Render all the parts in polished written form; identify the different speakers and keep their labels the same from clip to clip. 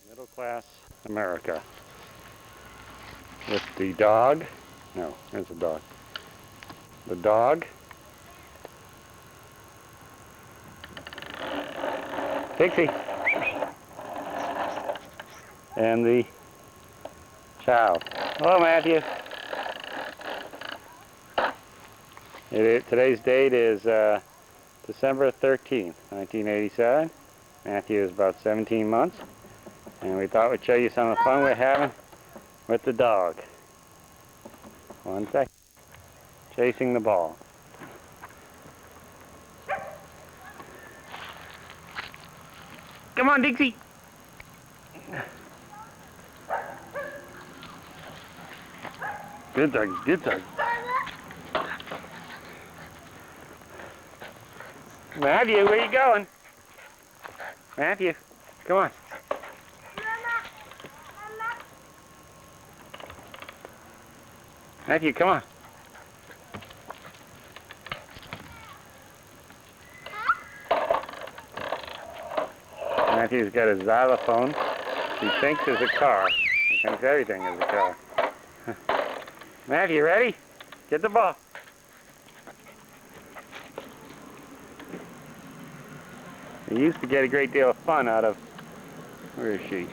Speaker 1: Middle class America. With the dog. No, there's a dog. The dog. Pixie. And the child. Hello, Matthew. Today's date is December 13th, 1987. Matthew is about 17 months. And we thought we'd show you some of the fun we're having with the dog. 1 second. Chasing the ball. Come on, Dixie. Good dog, good dog. Matthew, where you going? Matthew, come on. Matthew, come on. Matthew's got a xylophone. He thinks it's a car. He thinks everything is a car. Matthew, ready? Get the ball. He used to get a great deal of fun out of, where is she?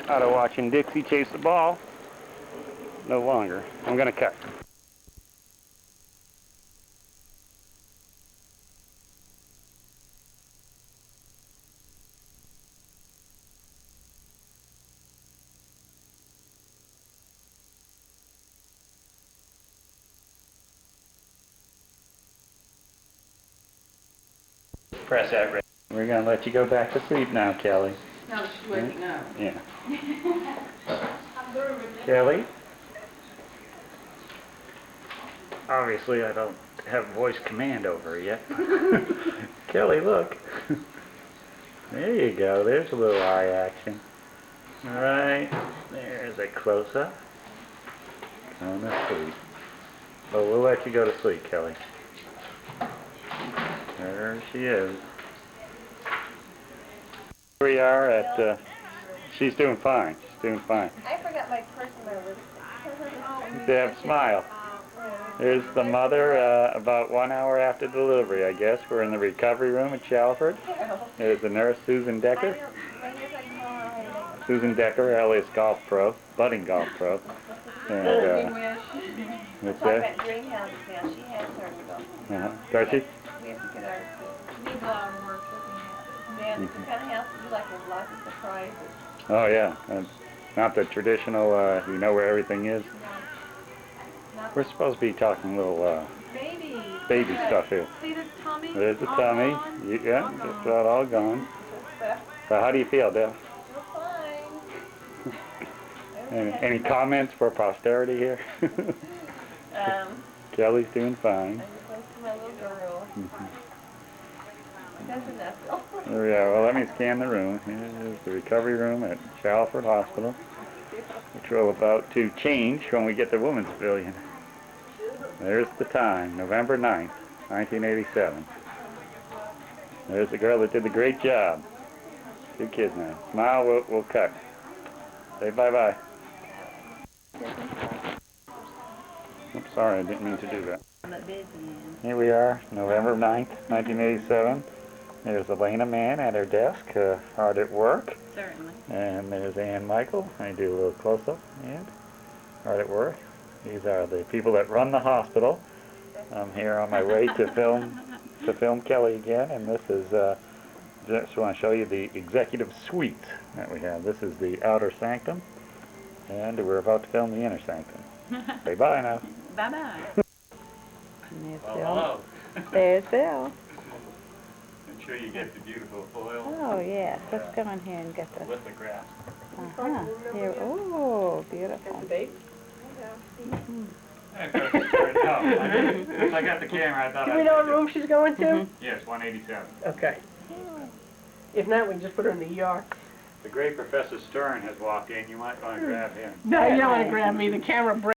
Speaker 1: Out of watching Dixie chase the ball. No longer. I'm going to cut. Press that red. We're going to let you go back to sleep now, Kelly.
Speaker 2: No, she's waking up.
Speaker 1: Yeah. Kelly? Obviously, I don't have voice command over her yet. Kelly, look. There you go. There's a little eye action. All right. There's a close-up. Going to sleep. Well, we'll let you go to sleep, Kelly. There she is. Here we are at, she's doing fine. She's doing fine.
Speaker 2: I forgot my purse and my lipstick.
Speaker 1: Deb, smile. There's the mother about 1 hour after delivery, I guess. We're in the recovery room at Shalford. There's the nurse, Susan Decker. Susan Decker, alias golf pro, budding golf pro. And, what's that?
Speaker 2: Greenhouse now. She has her to go.
Speaker 1: Darcy?
Speaker 2: We have to get ours too. We need a lot of work looking at it. Man, it's the kind of house that you like with lots of surprises.
Speaker 1: Oh yeah, not the traditional, you know where everything is. We're supposed to be talking a little baby stuff here.
Speaker 2: See this tummy?
Speaker 1: There's the tummy. Yeah, just about all gone. So how do you feel, Deb?
Speaker 2: Fine.
Speaker 1: Any comments for posterity here? Kelly's doing fine.
Speaker 2: I'm close to my little girl. That's enough.
Speaker 1: There we are. Well, let me scan the room. Here's the recovery room at Shalford Hospital, which we're about to change when we get the women's pavilion. There's the time, November 9th, 1987. There's the girl that did the great job. 2 kids now. Smile, we'll cut. Say bye-bye. Oops, sorry, I didn't mean to do that. Here we are, November 9th, 1987. There's Elena Mann at her desk, hard at work.
Speaker 2: Certainly.
Speaker 1: And there's Ann Michael. I do a little close-up, and hard at work. These are the people that run the hospital. I'm here on my way to film Kelly again, and this is, just want to show you the executive suite that we have. This is the outer sanctum, and we're about to film the inner sanctum. Say bye now.
Speaker 2: Bye-bye.
Speaker 3: There's
Speaker 1: Well,
Speaker 3: Bill.
Speaker 1: hello.
Speaker 3: There's Bill.
Speaker 1: Make sure you get the beautiful foil.
Speaker 3: Oh, yes. Let's go in here and get the...
Speaker 1: With the grass.
Speaker 3: Here. Oh, beautiful.
Speaker 2: Mm-hmm.
Speaker 1: Once I got the camera, I thought
Speaker 4: Do we know what room she's going to?
Speaker 1: Yes, 187.
Speaker 4: Okay. If not, we can just put her in the ER.
Speaker 1: The great Professor Stern has walked in. You might want to grab him.
Speaker 4: No, you don't want to grab me. The camera breaks.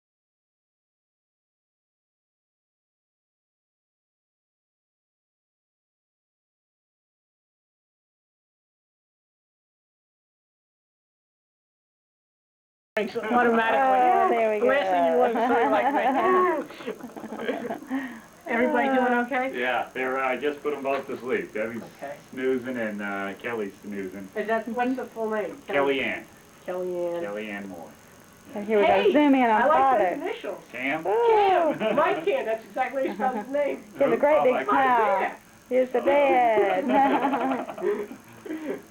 Speaker 4: automatically.
Speaker 3: Oh, there we
Speaker 4: The last thing you want is something like that. Everybody doing okay?
Speaker 1: Yeah, I just put them both to sleep. Debbie's
Speaker 4: Okay.
Speaker 1: snoozing and Kelly's snoozing.
Speaker 4: Is that, what's the full name?
Speaker 1: Kellyanne.
Speaker 4: Kellyanne.
Speaker 1: Moore.
Speaker 3: And here we
Speaker 4: Hey,
Speaker 3: go, zoom in
Speaker 4: I
Speaker 3: on
Speaker 4: like
Speaker 3: Father.
Speaker 4: those initials.
Speaker 1: Cam?
Speaker 3: Oh,
Speaker 4: Cam, Mike Cam, that's exactly how you spelled his name.
Speaker 3: here's a great
Speaker 1: Oh,
Speaker 3: big
Speaker 1: my
Speaker 3: smile.
Speaker 4: Yeah.
Speaker 3: Here's the dad.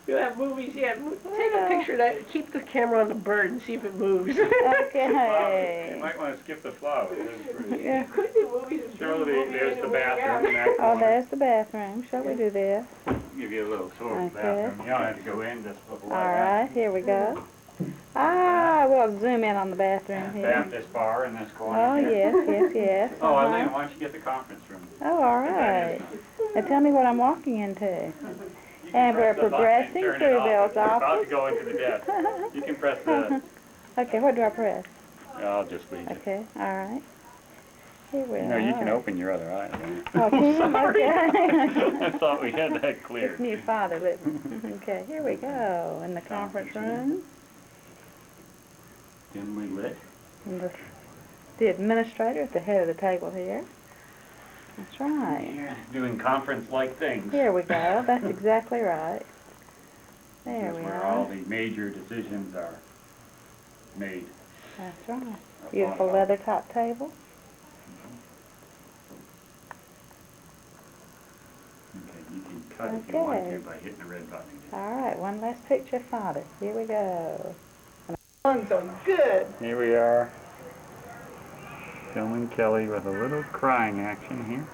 Speaker 4: You have movies, yeah. Take a picture of that. Keep the camera on the bird and see if it moves.
Speaker 1: Well, you
Speaker 3: Okay.
Speaker 1: might want to skip the flowers. That's pretty.
Speaker 3: Yeah.
Speaker 4: Could do movies.
Speaker 1: Show there's the bathroom in that
Speaker 3: Oh,
Speaker 1: corner.
Speaker 3: there's the bathroom. Shall we do this?
Speaker 1: Give you a little tour of the
Speaker 3: Okay.
Speaker 1: bathroom. You don't have to go in, just look
Speaker 3: All
Speaker 1: away.
Speaker 3: right, here we go. Ah, we'll zoom in on the bathroom here.
Speaker 1: Baptist bar in this corner.
Speaker 3: Oh,
Speaker 1: here.
Speaker 3: yes.
Speaker 1: Oh, Eileen, why don't you get the conference room?
Speaker 3: Oh, all right. Now tell me what I'm walking into. And we're progressing through Bill's
Speaker 1: We're about to
Speaker 3: office.
Speaker 1: go into the desk. You can press the...
Speaker 3: Okay, what do I press?
Speaker 1: I'll just leave it.
Speaker 3: Okay, all right. Here we are.
Speaker 1: No, you can open your other eye.
Speaker 3: Oh, can you?
Speaker 1: Sorry.
Speaker 3: Okay.
Speaker 1: I thought we had that clear.
Speaker 3: It's new father living. Okay, here we go. In the conference room.
Speaker 1: Dimly lit.
Speaker 3: And the administrator at the head of the table here. That's right.
Speaker 1: Here, doing conference-like things.
Speaker 3: Here we go. That's exactly right. There
Speaker 1: That's
Speaker 3: we
Speaker 1: where all
Speaker 3: are.
Speaker 1: the major decisions are made.
Speaker 3: That's right. Beautiful leather top table.
Speaker 1: Okay, you can cut if you want to by hitting the red button.
Speaker 3: All right, one last picture of Father. Here we go.
Speaker 4: Lungs are good.
Speaker 1: Here we are, filming Kelly with a little crying action here.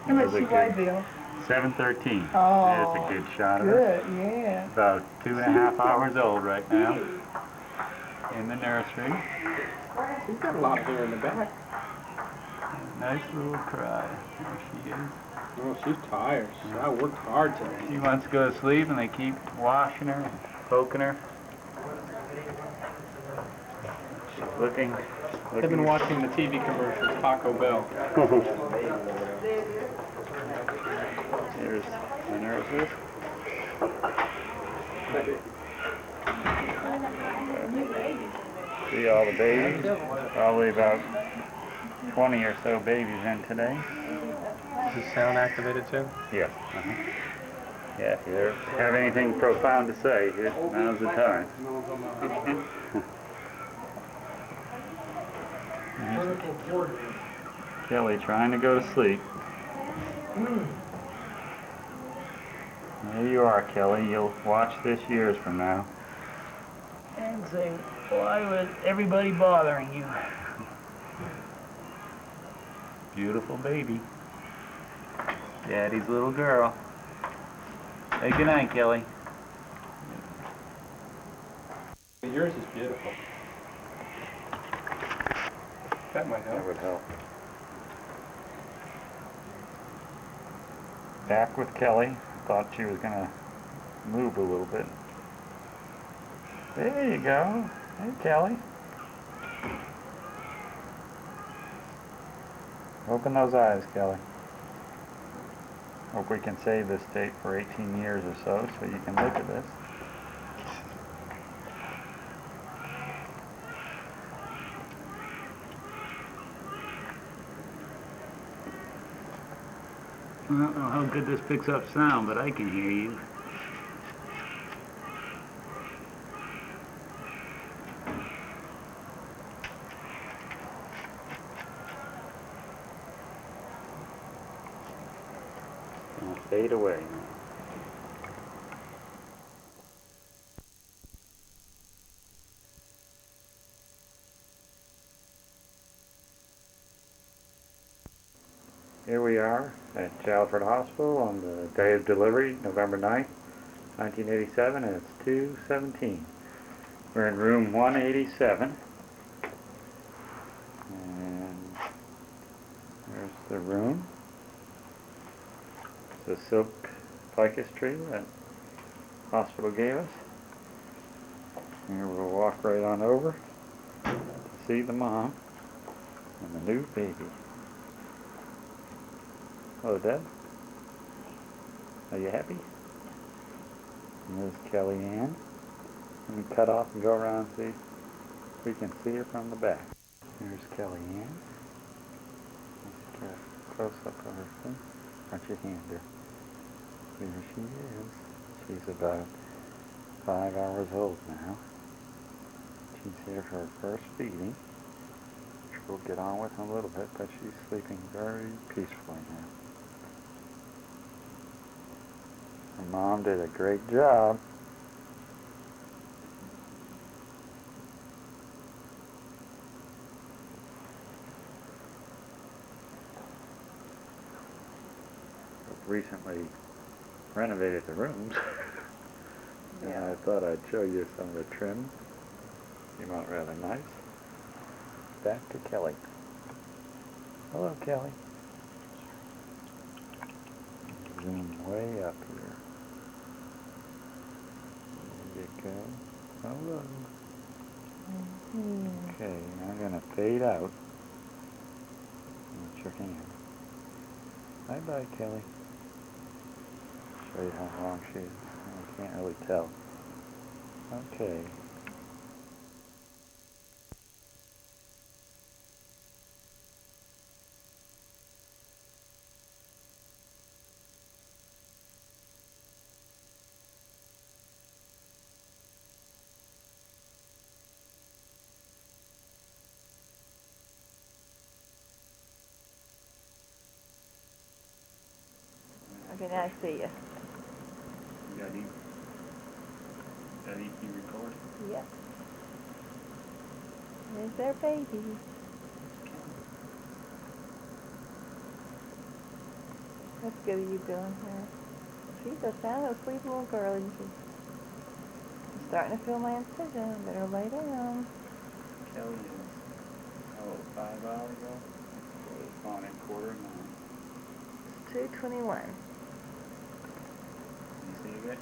Speaker 4: How much
Speaker 1: That was a
Speaker 4: you weigh,
Speaker 1: good-
Speaker 4: Bill?
Speaker 1: 713.
Speaker 4: Oh,
Speaker 1: There's a good shot of her.
Speaker 4: Good, yeah.
Speaker 1: About 2.5 hours old right now. In the nursery.
Speaker 5: She's got a lot of hair in the back.
Speaker 1: Nice little cry. There she is.
Speaker 5: Oh, she's tired. I worked hard today.
Speaker 1: She wants to go to sleep and they keep washing her and poking her. She's looking.
Speaker 5: I've been watching the TV commercials, Taco Bell.
Speaker 1: Here's the nurses. See all the babies. Probably about 20 or so babies in today.
Speaker 5: Is this sound activated too?
Speaker 1: Yes. Yeah, if you have anything profound to say, now's the time. Kelly trying to go to sleep. There you are, Kelly. You'll watch this years from now and say, why was everybody bothering you? Beautiful baby. Daddy's little girl. Hey, good night, Kelly.
Speaker 5: Yours is beautiful. That might help.
Speaker 1: That would help. Back with Kelly. Thought she was gonna move a little bit. There you go. Hey, Kelly. Open those eyes, Kelly. Hope we can save this tape for 18 years or so you can look at this. I don't know how good this picks up sound, but I can hear you. I'll fade away now. Here we are at Chalford Hospital on the day of delivery, November 9th, 1987, and it's 2:17. We're in room 187. And there's the room. It's a silk ficus tree that hospital gave us. Here we'll walk right on over to see the mom and the new baby. Hello, Deb. Are you happy? And there's Kellyanne. Let me cut off and go around and see if we can see her from the back. Here's Kellyanne. Let's get a close-up of her face. Watch your hand there. There she is. She's about 5 hours old now. She's here for her first feeding, which we'll get on with in a little bit, but she's sleeping very peacefully now. Her mom did a great job. Recently renovated the rooms. And I thought I'd show you some of the trim. Came out rather nice. Back to Kelly. Hello, Kelly. Zoom way up here. There you go. Hello. Okay, I'm going to fade out. Watch your hand. Bye-bye, Kelly. Show you how long she is. I can't really tell. Okay.
Speaker 4: Okay, now I see you.
Speaker 1: Got EP recording?
Speaker 4: Yep. There's their baby. What's good are you doing here? She's a sound sweet little girl, isn't she? I'm starting to feel my incision. Better lay down.
Speaker 1: Kelly is, 5 hours ago? It's on at 8:45.
Speaker 4: It's 2:21.
Speaker 1: You see it good?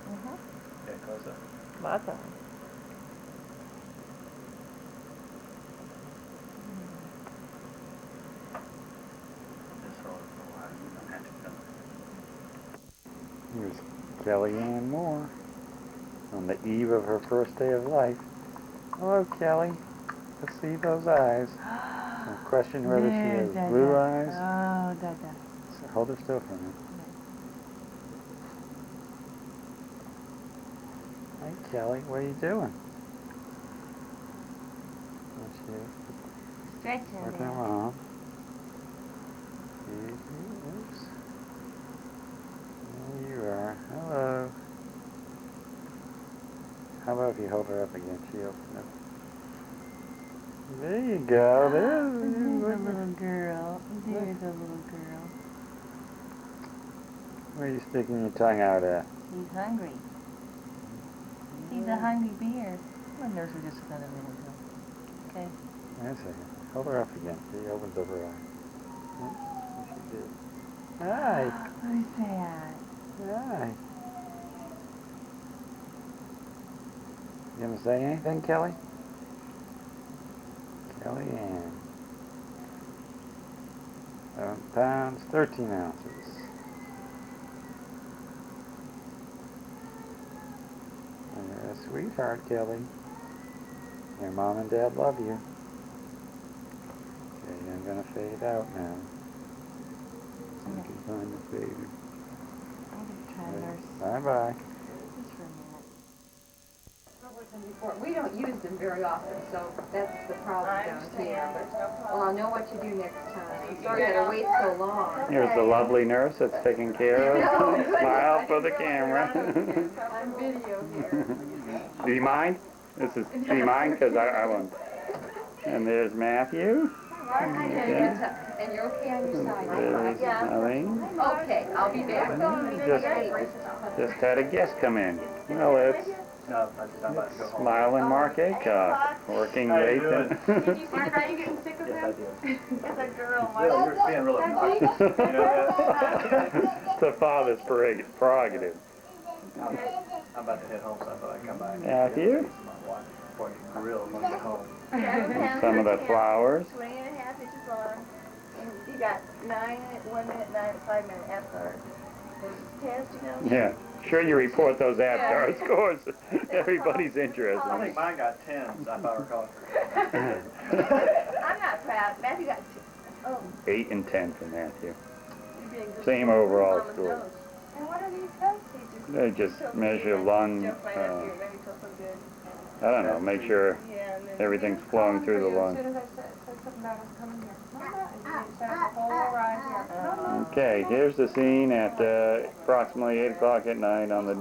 Speaker 1: Get close up.
Speaker 4: Lots of them.
Speaker 1: Just hold it for a while. You don't have to come. Here's Kellyanne Moore on the eve of her first day of life. Hello, Kelly. Let's see those eyes. I'll question whether she has blue eyes.
Speaker 3: Oh, Dada.
Speaker 1: So hold her still for a minute. Hey, Kelly, what are you doing?
Speaker 3: Stretching
Speaker 1: Working
Speaker 3: there.
Speaker 1: along. Oops. There you are. Hello. How about if you hold her up again? She opened up. There you go. There's
Speaker 3: a little girl. There's a little girl.
Speaker 1: Where are you sticking your tongue out at?
Speaker 3: He's hungry. He's a hungry bear. My nurse was just another minute ago. Okay.
Speaker 1: Wait a second. Hold her up again. She opens up her eye. Yes, she did. Hi.
Speaker 3: Who's that?
Speaker 1: Hi. You gonna say anything, Kelly? Kellyanne. 7 pounds, 13 ounces. You're a sweetheart, Kelly. Your mom and dad love you. Okay, I'm gonna fade out now. So you can find the baby.
Speaker 3: I'm just trying to nurse.
Speaker 1: Bye-bye.
Speaker 3: Just for a minute.
Speaker 2: Before. We don't use them very often, so that's the problem down here. But, well, I'll know what to do next time. Sorry that I wait so long.
Speaker 1: Here's the lovely nurse that's taking care of. Smile for the camera.
Speaker 2: I'm video here.
Speaker 1: Do you mind? Do you mind? Because I won't. And there's Matthew.
Speaker 2: And you're okay on your side?
Speaker 1: There's Eileen.
Speaker 2: Okay, I'll be back.
Speaker 1: Just had a guest come in. Well, it's smiling Mark Acock, working late.
Speaker 2: Did you see how you getting sick of him? It's a girl.
Speaker 5: You're being really nice. You know
Speaker 1: It's a father's prerogative.
Speaker 5: I'm about to head home, so I thought I'd come by.
Speaker 1: Matthew?
Speaker 5: My wife before I grill when I get home.
Speaker 1: Some of the flowers.
Speaker 2: 20.5 inches long. And you got 9 at 1 minute, 9 at 5 minutes after. There's test, you know?
Speaker 1: Yeah, sure you report those APGAR scores. Everybody's interested.
Speaker 5: I think mine got 10s, if I recall.
Speaker 2: I'm not proud. Matthew got
Speaker 1: 8 and 10 for Matthew.
Speaker 2: You're being good.
Speaker 1: Same overall
Speaker 2: Mama's
Speaker 1: score.
Speaker 2: nose. And what are these nose teachers?
Speaker 1: They just measure lung,
Speaker 2: Jump right up here. Maybe feel so good.
Speaker 1: I don't know, make sure
Speaker 2: Yeah, and then
Speaker 1: everything's flowing through the
Speaker 2: As
Speaker 1: lung.
Speaker 2: soon as I said something about us coming here. Mama, and you sat the whole ride here. Mama.
Speaker 1: Okay, here's the scene at approximately 8 o'clock at night on the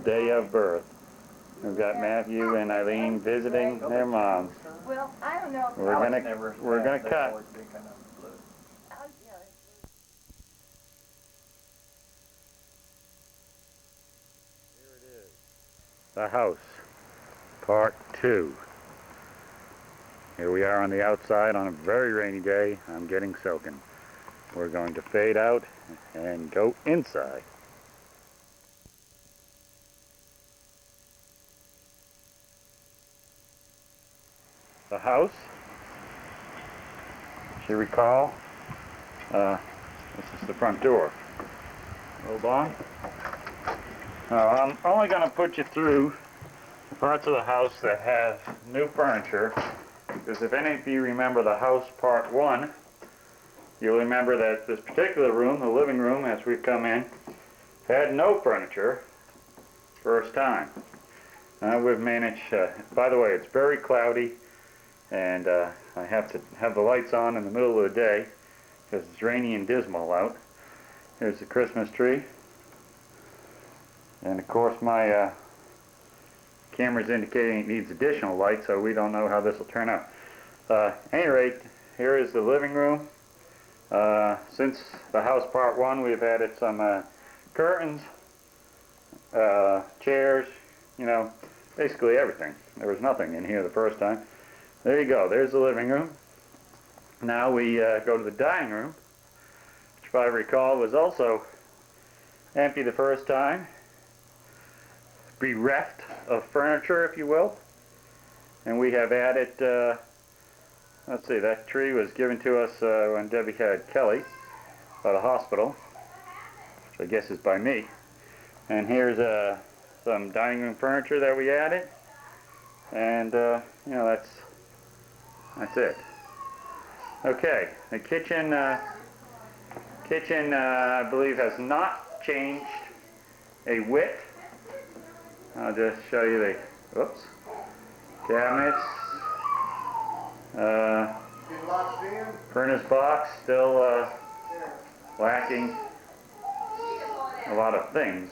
Speaker 1: day of birth. We've got Matthew and Eileen visiting their mom.
Speaker 2: Well, I don't know.
Speaker 1: We're gonna cut. The house, part 2. Here we are on the outside on a very rainy day. I'm getting soaking. We're going to fade out and go inside. The house, if you recall, this is the front door. Hold on. Now, I'm only going to put you through the parts of the house that have new furniture, because if any of you remember the house part 1, you'll remember that this particular room, the living room as we've come in, had no furniture first time. Now we've managed, by the way, it's very cloudy, and I have to have the lights on in the middle of the day because it's rainy and dismal out. Here's the Christmas tree. And of course my camera's indicating it needs additional light, so we don't know how this will turn out. At any rate, here is the living room. Since the house part 1, we've added some curtains, chairs, you know, basically everything. There was nothing in here the first time. There you go, there's the living room. Now we go to the dining room, which if I recall was also empty the first time. Bereft of furniture, if you will. And we have added, let's see, that tree was given to us when Debbie had Kelly at a hospital, which I guess is by me. And here's some dining room furniture that we added. And, you know, that's it. Okay, the kitchen, I believe has not changed a whit. I'll just show you the, whoops, cabinets, furnace box, still lacking a lot of things.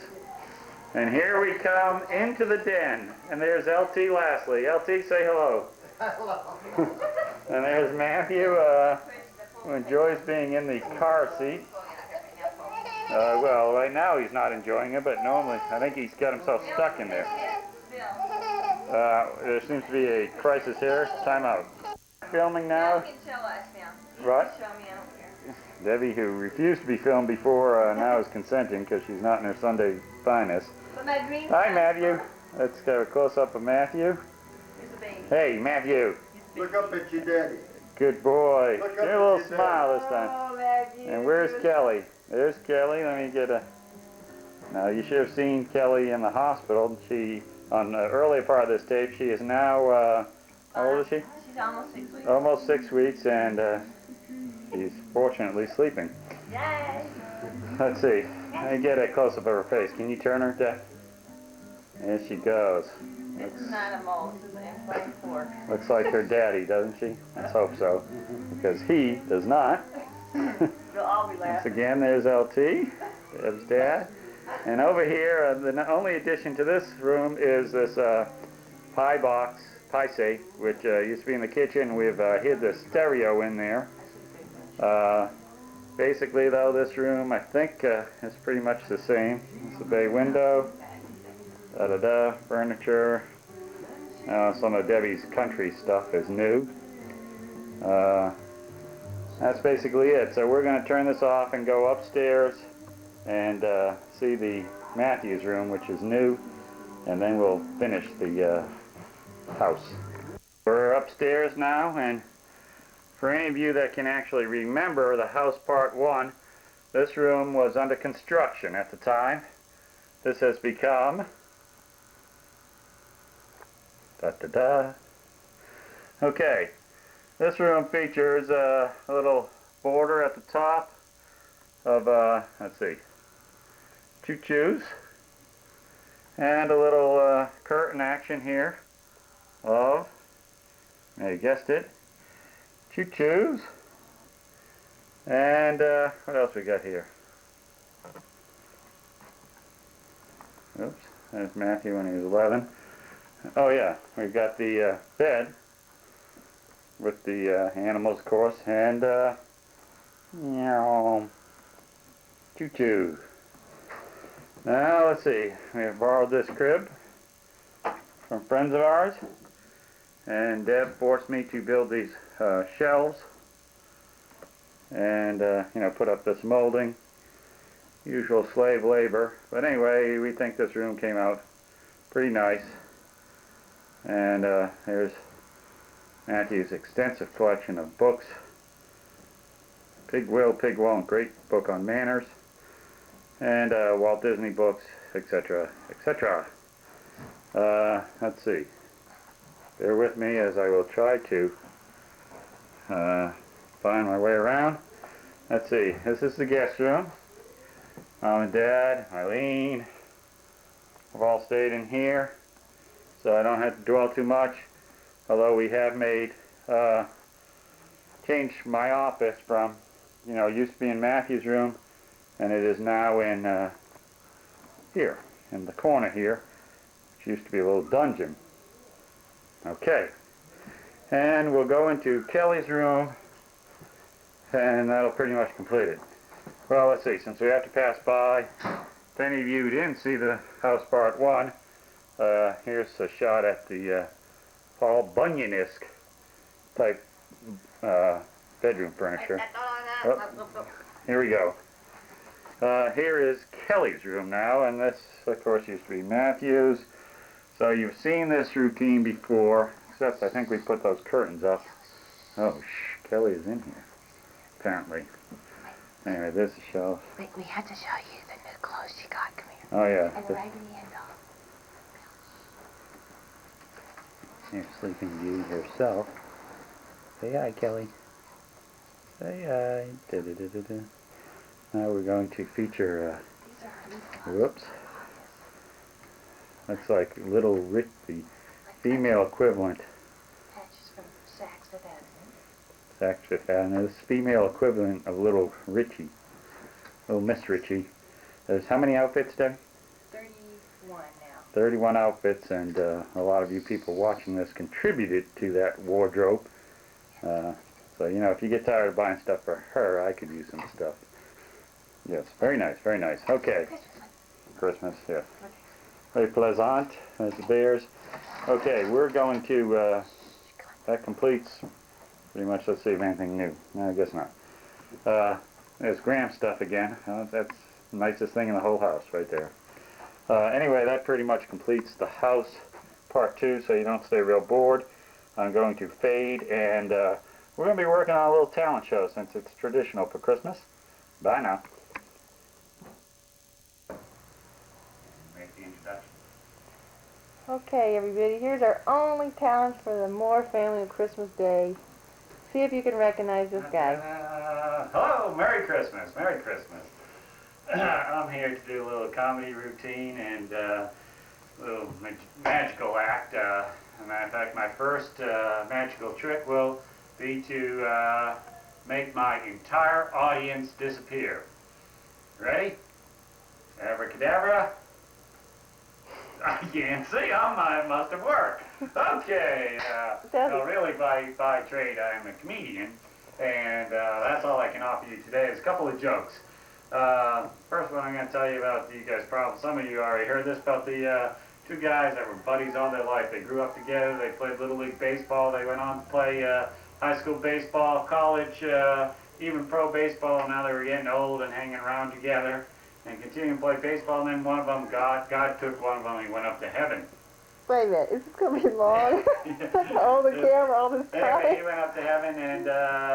Speaker 1: And here we come into the den, and there's LT lastly. LT, say hello. Hello. And there's Matthew, who enjoys being in the car seat. Well, right now he's not enjoying it, but normally I think he's got himself stuck in there. There seems to be a crisis here. Time out. Filming now. What? Debbie, who refused to be filmed before, now is consenting because she's not in her Sunday finest. Hi, Matthew. Let's get a close-up of Matthew. Hey, Matthew.
Speaker 6: Look up at your daddy.
Speaker 1: Good boy.
Speaker 6: Look up
Speaker 1: Give a
Speaker 6: at
Speaker 1: little
Speaker 6: your
Speaker 1: smile
Speaker 6: daddy.
Speaker 1: this time. And where's Kelly? There's Kelly. Let me get a... Now, you should have seen Kelly in the hospital. She, on the earlier part of this tape, she is now, how old is she?
Speaker 2: She's almost 6 weeks.
Speaker 1: Almost 6 weeks, and she's fortunately sleeping.
Speaker 2: Yay!
Speaker 1: Let's see. Let me get a close-up of her face. Can you turn her to... There she goes.
Speaker 2: This is not a mole. This is an implant fork.
Speaker 1: Looks like her daddy, doesn't she? Let's hope so, because he does not.
Speaker 2: We'll all be
Speaker 1: Once
Speaker 2: laughing.
Speaker 1: again, there's LT, Deb's dad. And over here, the only addition to this room is this pie safe, which used to be in the kitchen. We've hid the stereo in there. Basically, though, this room, I think, is pretty much the same. It's a bay window, furniture. Some of Debbie's country stuff is new. That's basically it. So we're going to turn this off and go upstairs and see the Matthews room, which is new, and then we'll finish the house. We're upstairs now, and for any of you that can actually remember the house part 1, this room was under construction at the time. this has become da-da-da. Okay, this room features a little border at the top of, let's see, choo-choos, and a little curtain action here of, you guessed it, choo-choos. And what else we got here? Oops, there's Matthew when he was 11. Oh yeah, we've got the bed with the animals, of course, and choo-choo. Now let's see, we have borrowed this crib from friends of ours, and Deb forced me to build these shelves and you know, put up this molding. Usual slave labor, but anyway, we think this room came out pretty nice. And there's Matthew's extensive collection of books. Pig Will, Pig Won't, great book on manners, and Walt Disney books, etc., etc. Let's see. Bear with me as I will try to find my way around. Let's see, this is the guest room. Mom and Dad, Eileen, have all stayed in here, so I don't have to dwell too much. Although we have made, changed my office from, you know, used to be in Matthew's room, and it is now in here, in the corner here, which used to be a little dungeon. Okay, and we'll go into Kelly's room, and that'll pretty much complete it. Well, let's see, since we have to pass by, if any of you didn't see the house part 1, here's a shot at the Paul Bunyan-esque type bedroom furniture. Oh, here we go. Here is Kelly's room now, and this, of course, used to be Matthew's. So you've seen this routine before, except I think we put those curtains up. Oh, Kelly is in here, apparently. Anyway, this is a shelf.
Speaker 3: Wait, we had to show you the new clothes she got. Come here.
Speaker 1: Oh yeah.
Speaker 3: And the Raggedy Ann doll.
Speaker 1: Here's Sleeping Beauty herself. Say hi, Kelly. Say hi. Da-da-da-da-da. Now we're going to feature, whoops. Looks like Little Rich, the female equivalent.
Speaker 3: Patches from Saks Fifth Avenue.
Speaker 1: Saks Fifth Avenue. This female equivalent of Little Richie. Little Miss Richie. There's how many outfits, Deb?
Speaker 3: 31 now.
Speaker 1: 31 outfits, and a lot of you people watching this contributed to that wardrobe. So, you know, if you get tired of buying stuff for her, I could use some stuff. Yes, very nice, very nice. Okay. Christmas, yeah. Very pleasant. There's the bears. Okay, we're going to, that completes pretty much, let's see if anything new. No, I guess not. There's Graham's stuff again. That's the nicest thing in the whole house right there. Anyway, that pretty much completes the house part 2, so you don't stay real bored. I'm going to fade, and we're going to be working on a little talent show since it's traditional for Christmas. Bye now. Make the introduction.
Speaker 4: Okay, everybody, here's our only talent for the Moore family of Christmas Day. See if you can recognize this guy.
Speaker 1: Hello, Merry Christmas, Merry Christmas. I'm here to do a little comedy routine and a little magical act. As a matter of fact, my first magical trick will be to make my entire audience disappear. Ready? Abracadabra. I can't see. It must have worked. Okay. No, really, by trade, I am a comedian, and that's all I can offer you today is a couple of jokes. First one I'm going to tell you about, you guys probably, some of you already heard this, about the two guys that were buddies all their life. They grew up together, they played Little League Baseball, they went on to play high school baseball, college, even pro baseball, and now they were getting old and hanging around together and continuing to play baseball, and then one of them, God took one of them, he went up to heaven.
Speaker 4: Wait a minute, is this going to be long? All the camera, all this time?
Speaker 1: Anyway, he went up to heaven, and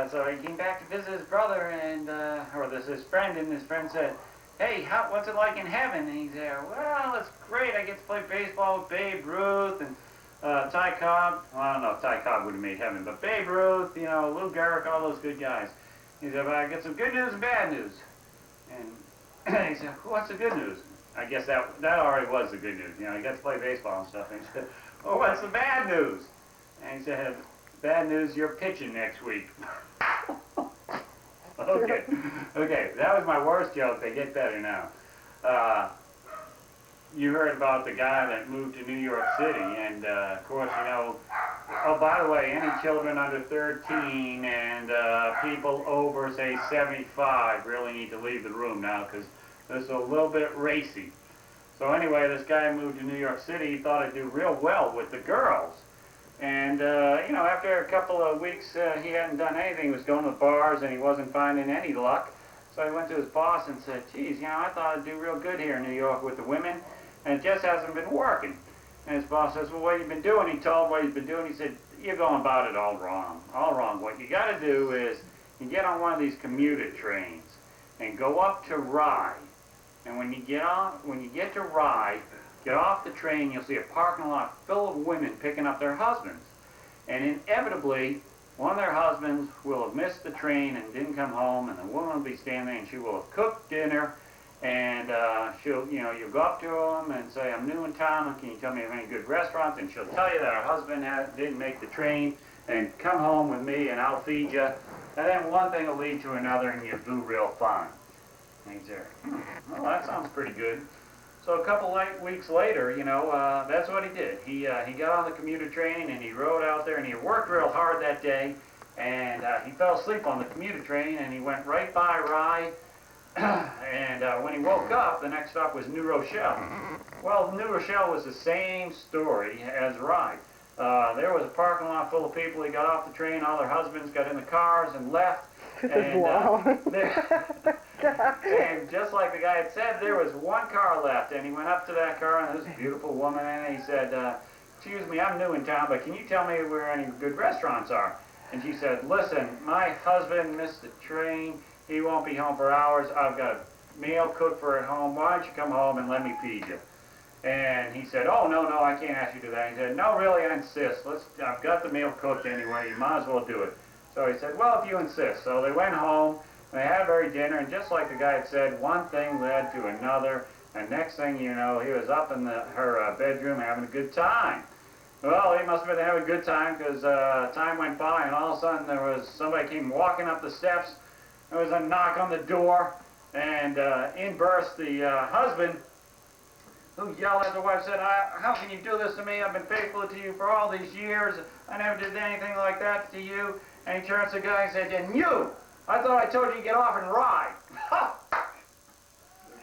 Speaker 1: so he came back to visit his brother, and or his friend, and his friend said,
Speaker 6: hey, what's it like in heaven? And he's there, well, it's great. I get to play baseball with Babe Ruth and Ty Cobb. Well, I don't know if Ty Cobb would have made heaven, but Babe Ruth, you know, Lou Gehrig, all those good guys. He said, but I get some good news and bad news. And he said, what's the good news? I guess that already was the good news. You know, he got to play baseball and stuff. And he said, well, what's the bad news? And he said, bad news, you're pitching next week. Okay, okay, that was my worst joke. They get better now. You heard about the guy that moved to New York City, and of course, you know, oh, by the way, any children under 13 and people over, say, 75 really need to leave the room now because this is a little bit racy. So anyway, this guy moved to New York City. He thought he'd do real well with the girls. And, you know, after a couple of weeks, he hadn't done anything. He was going to the bars, and he wasn't finding any luck. So he went to his boss and said, geez, you know, I thought I'd do real good here in New York with the women, and it just hasn't been working. And his boss says, well, what have you been doing? He told him what he's been doing. He said, you're going about it all wrong, all wrong. What you got to do is you get on one of these commuter trains and go up to Rye. And when you get to Rye, get off the train, you'll see a parking lot full of women picking up their husbands. And inevitably, one of their husbands will have missed the train and didn't come home, and the woman will be standing there, and she will have cooked dinner, and you'll go up to them and say, I'm new in town, can you tell me of any good restaurants? And she'll tell you that her husband didn't make the train, and come home with me, and I'll feed you. And then one thing will lead to another, and you'll do real fine. And he's there, well, that sounds pretty good. So a couple weeks later, you know, that's what he did. He got on the commuter train and he rode out there and he worked real hard that day. And he fell asleep on the commuter train and he went right by Rye. And when he woke up, the next stop was New Rochelle. Well, New Rochelle was the same story as Rye. There was a parking lot full of people. He got off the train, all their husbands got in the cars and left. And, and just like the guy had said, there was one car left, and he went up to that car, and there was a beautiful woman, and he said, excuse me, I'm new in town, but can you tell me where any good restaurants are? And she said, listen, my husband missed the train, he won't be home for hours, I've got a meal cooked for at home, why don't you come home and let me feed you? And he said, oh, no, I can't ask you to do that. He said, no, really, I insist, I've got the meal cooked anyway, you might as well do it. So he said, well, if you insist. So they went home, they had a very dinner, and just like the guy had said, one thing led to another, and next thing you know, he was up in her bedroom having a good time. Well, he must have been having a good time because time went by, and all of a sudden somebody came walking up the steps. There was a knock on the door, and in burst the husband, who yelled at the wife, said, how can you do this to me? I've been faithful to you for all these years. I never did anything like that to you. And he turns to the guy and said, and you! I thought I told you to get off and ride.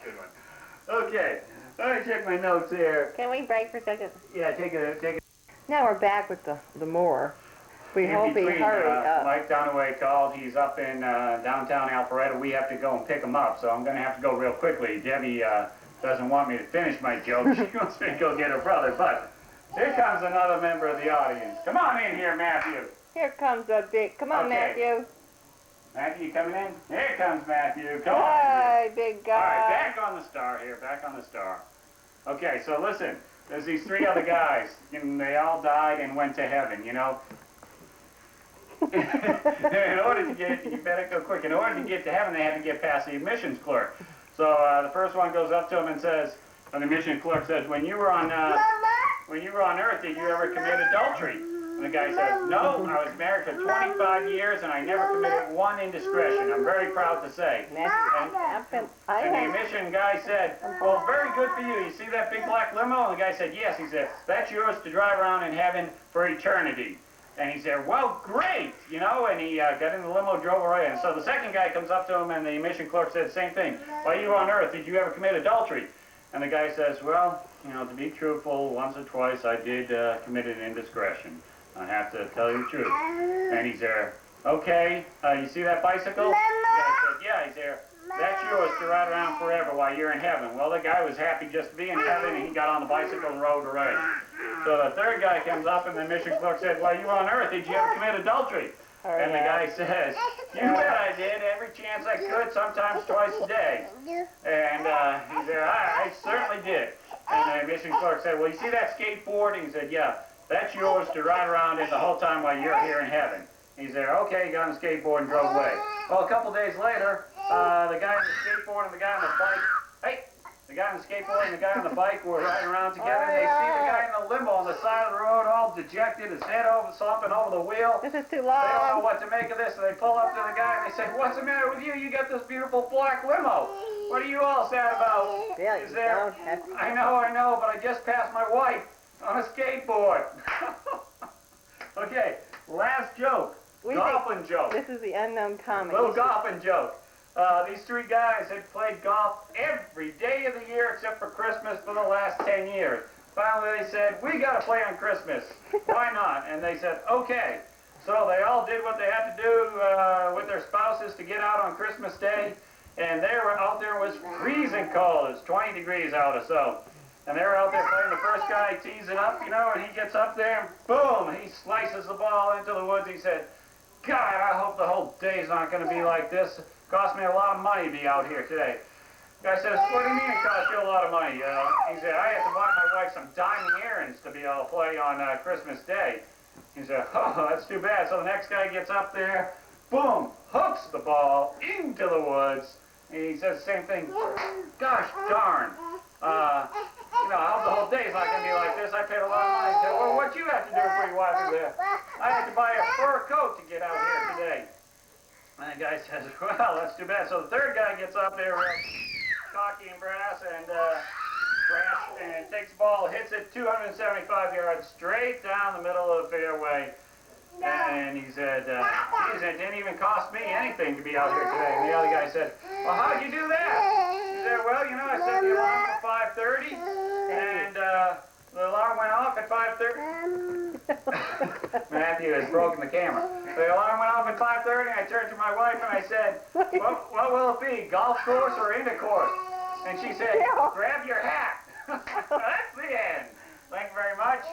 Speaker 6: Good one. Okay, let me check my notes here.
Speaker 4: Can we break for a second?
Speaker 6: Yeah, take it.
Speaker 4: Now we're back with the more. We hope he hurried up.
Speaker 6: Mike Dunaway called. He's up in downtown Alpharetta. We have to go and pick him up, so I'm going to have to go real quickly. Debbie doesn't want me to finish my joke. She wants me to go get her brother, but here comes another member of the audience. Come on in here, Matthew.
Speaker 4: Here comes a big, come on,
Speaker 6: Okay.
Speaker 4: Matthew.
Speaker 6: Matthew, you coming in? Here comes Matthew. Come on.
Speaker 4: Hi, big guy.
Speaker 6: All right, back on the star here, back on the star. Okay, so listen, there's these three other guys, and they all died and went to heaven, you know. In order to get, you better go quick, in order to get to heaven, they had to get past the admissions clerk. So the first one goes up to him and says, and the admissions clerk says, when you were on earth, did you ever commit adultery? And the guy says, no, I was married for 25 years and I never committed one indiscretion. I'm very proud to say. And the admission guy said, well, very good for you. You see that big black limo? And the guy said, yes. He said, that's yours to drive around in heaven for eternity. And he said, well, great, you know, and he got in the limo, drove away. And so the second guy comes up to him, and the admission clerk said the same thing. While you were on earth, did you ever commit adultery? And the guy says, well, you know, to be truthful, once or twice I did commit an indiscretion. I have to tell you the truth. And he's there, okay, you see that bicycle? The guy said, yeah, he's there. That's yours to ride around forever while you're in heaven. Well, the guy was happy just to be in heaven, and he got on the bicycle and rode away. So the third guy comes up, and the admission clerk said, well, you were on earth. Did you ever commit adultery? And the guy says, you bet I did, every chance I could, sometimes twice a day. And he said, I certainly did. And the mission clerk said, well, you see that skateboard? And he said, yeah, that's yours to ride around in the whole time while you're here in heaven. He said, okay, he got on the skateboard and drove away. Well, a couple days later, the guy on the skateboard and the guy on the bike, the guy on the skateboard and the guy on the bike were riding around together, and they see the guy in the limo on the side of the road, all dejected, his head over, slumping over the wheel.
Speaker 4: This is too
Speaker 6: They don't know
Speaker 4: long.
Speaker 6: what to make of this, so they pull up to the guy and they say, what's the matter with you? You got this beautiful black limo. What are you all sad about?
Speaker 4: Yeah,
Speaker 6: Is there?
Speaker 4: don't have to.
Speaker 6: I know, but I just passed my wife on a skateboard. Okay, last joke.
Speaker 4: We
Speaker 6: Golfing joke.
Speaker 4: This is the unknown comedy.
Speaker 6: Little golfing joke. These three guys had played golf every day of the year except for Christmas for the last 10 years. Finally they said, we got to play on Christmas. Why not? And they said, okay. So they all did what they had to do with their spouses to get out on Christmas Day. And they were out there, it was freezing cold. It's 20 degrees out or so. And they were out there playing. The first guy tees it up, you know, and he gets up there and boom, he slices the ball into the woods. He said, God, I hope the whole day's not going to be like this. Cost me a lot of money to be out here today. The guy says, what do you mean it cost you a lot of money? He said, I had to buy my wife some diamond earrings to be able to play on Christmas Day. He said, oh, that's too bad. So the next guy gets up there, boom, hooks the ball into the woods. And he says the same thing, gosh darn. You know, I hope the whole day's not going to be like this. I paid a lot of money. He said, well, what you have to do for your wife is there? I had to buy a fur coat to get out here today. And the guy says, well, that's too bad. So the third guy gets up there real cocky and brass and takes the ball, hits it 275 yards straight down the middle of the fairway. And he said, geez, it didn't even cost me anything to be out here today. And the other guy said, well, how'd you do that? He said, well, you know, I set the alarm at 5:30, and the alarm went off at 5:30. Matthew has broken the camera. The alarm went off at 5:30, and I turned to my wife and I said, what will it be, golf course or intercourse? And she said, grab your hat. That's the end. Thank you very much.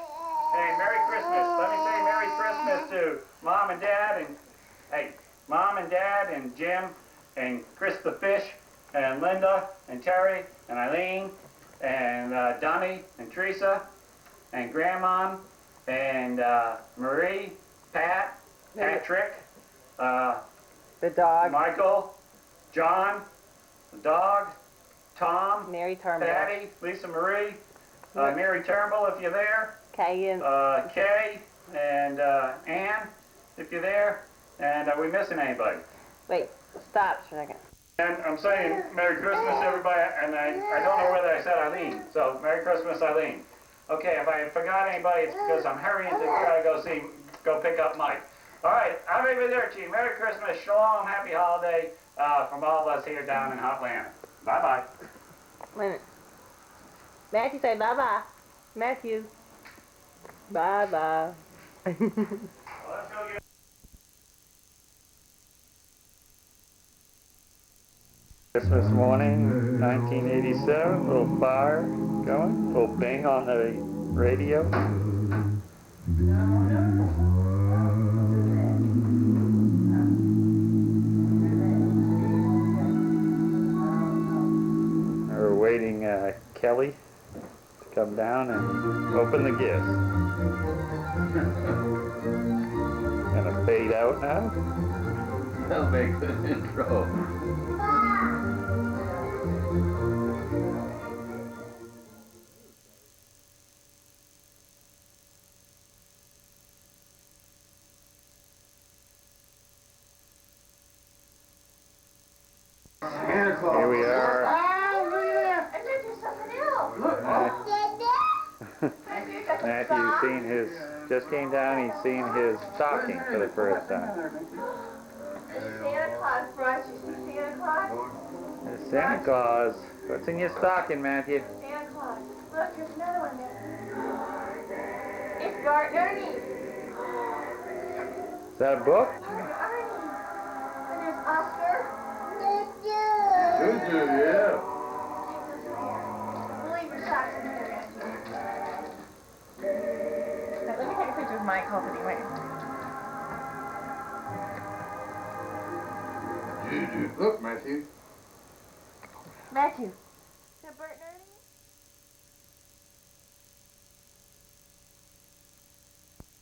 Speaker 6: Hey, Merry Christmas. Let me say Merry Christmas to Mom and Dad Mom and Dad and Jim and Chris the Fish and Linda and Terry and Eileen and Donnie and Teresa and Grandma and Marie, Patrick,
Speaker 4: The dog.
Speaker 6: Michael, John, the dog, Tom,
Speaker 4: Mary Turnbull.
Speaker 6: Patty, Lisa Marie, Mary Turnbull if you're there,
Speaker 4: Kay and
Speaker 6: Kay, and Ann if you're there, and are we missing anybody?
Speaker 4: wait, stop for a second.
Speaker 6: And I'm saying Merry Christmas everybody, and I don't know whether I said Eileen, so Merry Christmas Eileen. Okay, if I forgot anybody, it's because I'm hurrying to try to go pick up Mike. All right, arrivederci, Merry Christmas, Shalom, Happy Holiday from all of us here down in Hotlanta. Bye-bye.
Speaker 4: Wait a minute. Matthew, say bye-bye. Matthew. Bye-bye.
Speaker 6: Let's go get
Speaker 1: Christmas morning, 1987, little fire going, little bing on the radio. We're waiting Kelly to come down and open the gifts. Gonna fade out now.
Speaker 5: That'll make the intro. Santa Claus.
Speaker 1: Here we are.
Speaker 5: Oh, look at
Speaker 2: I did you something else.
Speaker 5: that. Look.
Speaker 1: Matthew's seen his, just came down, he's seen his stocking for the first time.
Speaker 2: Santa Claus brought you some Santa Claus?
Speaker 1: There's Santa Claus. What's in your stocking, Matthew?
Speaker 2: Santa Claus. Look, there's another one there. It's Bart and Ernie.
Speaker 1: Is that a book?
Speaker 2: Bart and Ernie. And there's Oscar.
Speaker 5: Good, yeah.
Speaker 2: We'll leave your socks in there.
Speaker 3: Let me take a picture of Mike holding you. Wait.
Speaker 5: Look, Matthew.
Speaker 4: Matthew. Is that Bert and Ernie?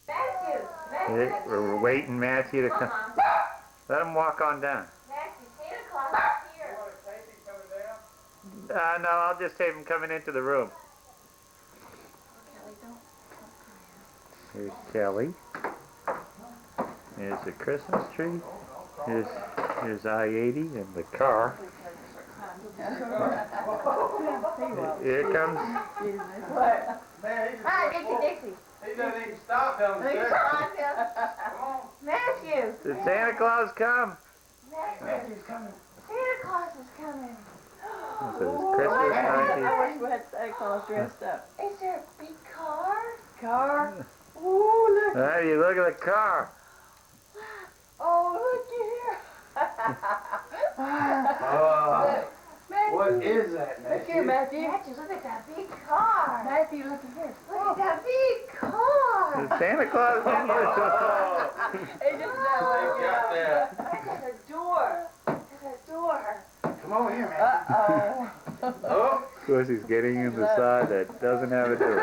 Speaker 2: Matthew!
Speaker 1: We're waiting Matthew to come. Let him walk on down.
Speaker 2: Matthew, Santa Claus is here.
Speaker 1: No, I'll just have him coming into the room. Here's Kelly. Here's the Christmas tree. Here's I-80 and the car. Here comes.
Speaker 4: What? Hi, Dixie.
Speaker 5: He doesn't even stop downstairs. Come on.
Speaker 4: Matthew.
Speaker 1: Did Santa Claus come?
Speaker 5: Matthew's coming.
Speaker 4: Santa Claus is coming.
Speaker 1: This is Christmas
Speaker 4: I
Speaker 1: 19.
Speaker 4: wish we had Santa Claus dressed up.
Speaker 2: Is there a big car?
Speaker 4: Car. Ooh, look.
Speaker 1: Hey, you look at the car.
Speaker 4: Oh, look here. Matthew.
Speaker 5: What is that,
Speaker 4: Look here,
Speaker 5: Matthew?
Speaker 4: Matthew.
Speaker 2: Matthew, look at that big car.
Speaker 4: Matthew, look at this.
Speaker 2: Look at that big car.
Speaker 1: Is Santa Claus in here?
Speaker 4: It just sounds like
Speaker 5: Got that.
Speaker 2: There's a door. There's a door.
Speaker 5: Come over here, Matthew.
Speaker 4: Uh-oh.
Speaker 5: Oh.
Speaker 1: Of course, he's getting in the side that doesn't have a door.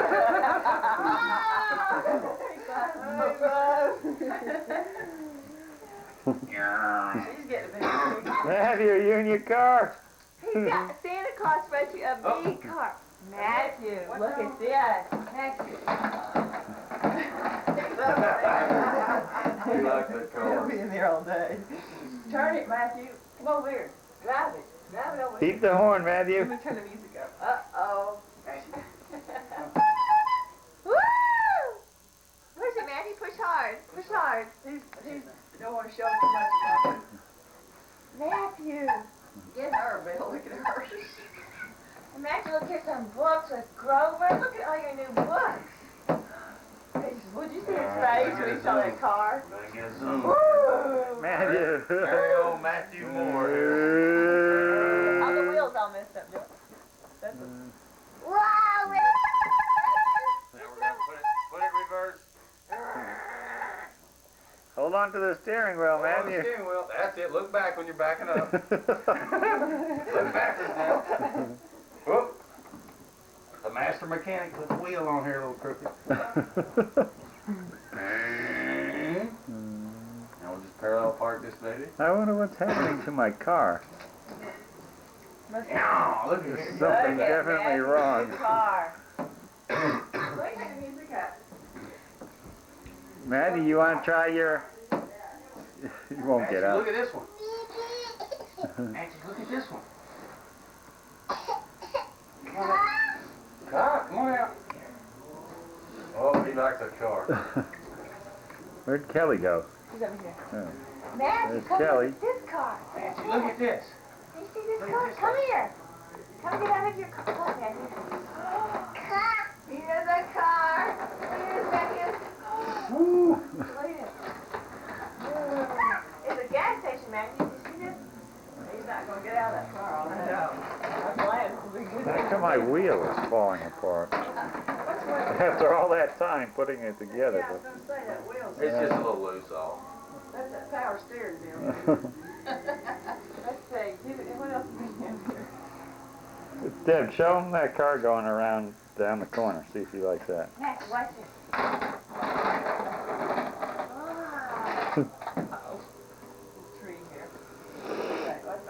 Speaker 4: She's getting a big.
Speaker 1: Matthew, are you in your car?
Speaker 2: He's got Santa Claus especially a big car.
Speaker 4: Matthew, look at this.
Speaker 2: Matthew.
Speaker 5: He likes that
Speaker 4: He'll
Speaker 5: car.
Speaker 4: be in there all day. Turn it, Matthew. Come over here. Drive it. Drive it over here.
Speaker 1: Keep the horn,
Speaker 4: Let
Speaker 1: Matthew.
Speaker 4: me turn the music up. Uh-oh.
Speaker 2: Woo! Push it, Matthew. Push hard. Push hard.
Speaker 4: He's don't want to show too much about it.
Speaker 2: Matthew.
Speaker 4: Get her, Bill. Look at her.
Speaker 2: And Matthew, look at some books with Grover. Look at all your new books.
Speaker 4: Would you see his face when he saw that car?
Speaker 5: Better get some.
Speaker 4: Woo!
Speaker 1: Matthew.
Speaker 5: Very old Matthew Moore.
Speaker 4: All the wheels all messed up, Bill. That's a...
Speaker 2: Wow!
Speaker 5: Now we're gonna put it reverse.
Speaker 1: Hold on to the steering wheel,
Speaker 5: Oh, the
Speaker 1: Matthew.
Speaker 5: steering wheel. That's it. Look back when you're backing up. Look backwards now. Whoop. The master mechanic put the wheel on here a little crooked. And now we'll just parallel park this baby.
Speaker 1: I wonder what's happening to my car.
Speaker 5: Now, look at
Speaker 1: There's
Speaker 5: this.
Speaker 1: something definitely wrong.
Speaker 4: Car. Wait, turn the music up.
Speaker 1: Matthew, you want to try your... You won't get
Speaker 5: Look
Speaker 1: out.
Speaker 5: at this one. Nancy, look at this one. Come on out. Come on out. Oh, he likes that car.
Speaker 1: Where'd Kelly go?
Speaker 4: He's over here.
Speaker 1: Oh.
Speaker 2: Matthew,
Speaker 1: There's
Speaker 2: come
Speaker 1: Kelly.
Speaker 2: look at this car.
Speaker 5: Nancy, look at this.
Speaker 2: You see this car? Come here. Come get out of your car. Come on, Matthew. Here's a car. Here's Matthew.
Speaker 5: Woo.
Speaker 2: Look at it. It's a gas station, Matthew. You see this?
Speaker 4: He's not going to get out of that car all the time. I'm glad it's a big good
Speaker 1: How come my wheel is falling apart? After all that time putting it together.
Speaker 4: Yeah, I was going to say that wheel's
Speaker 5: It's just a little loose off.
Speaker 4: That's that power steering deal. Let's see. What else is in here?
Speaker 1: Deb, show him that car going around down the corner. See if he likes that.
Speaker 2: Matthew, watch this.
Speaker 4: Tree here.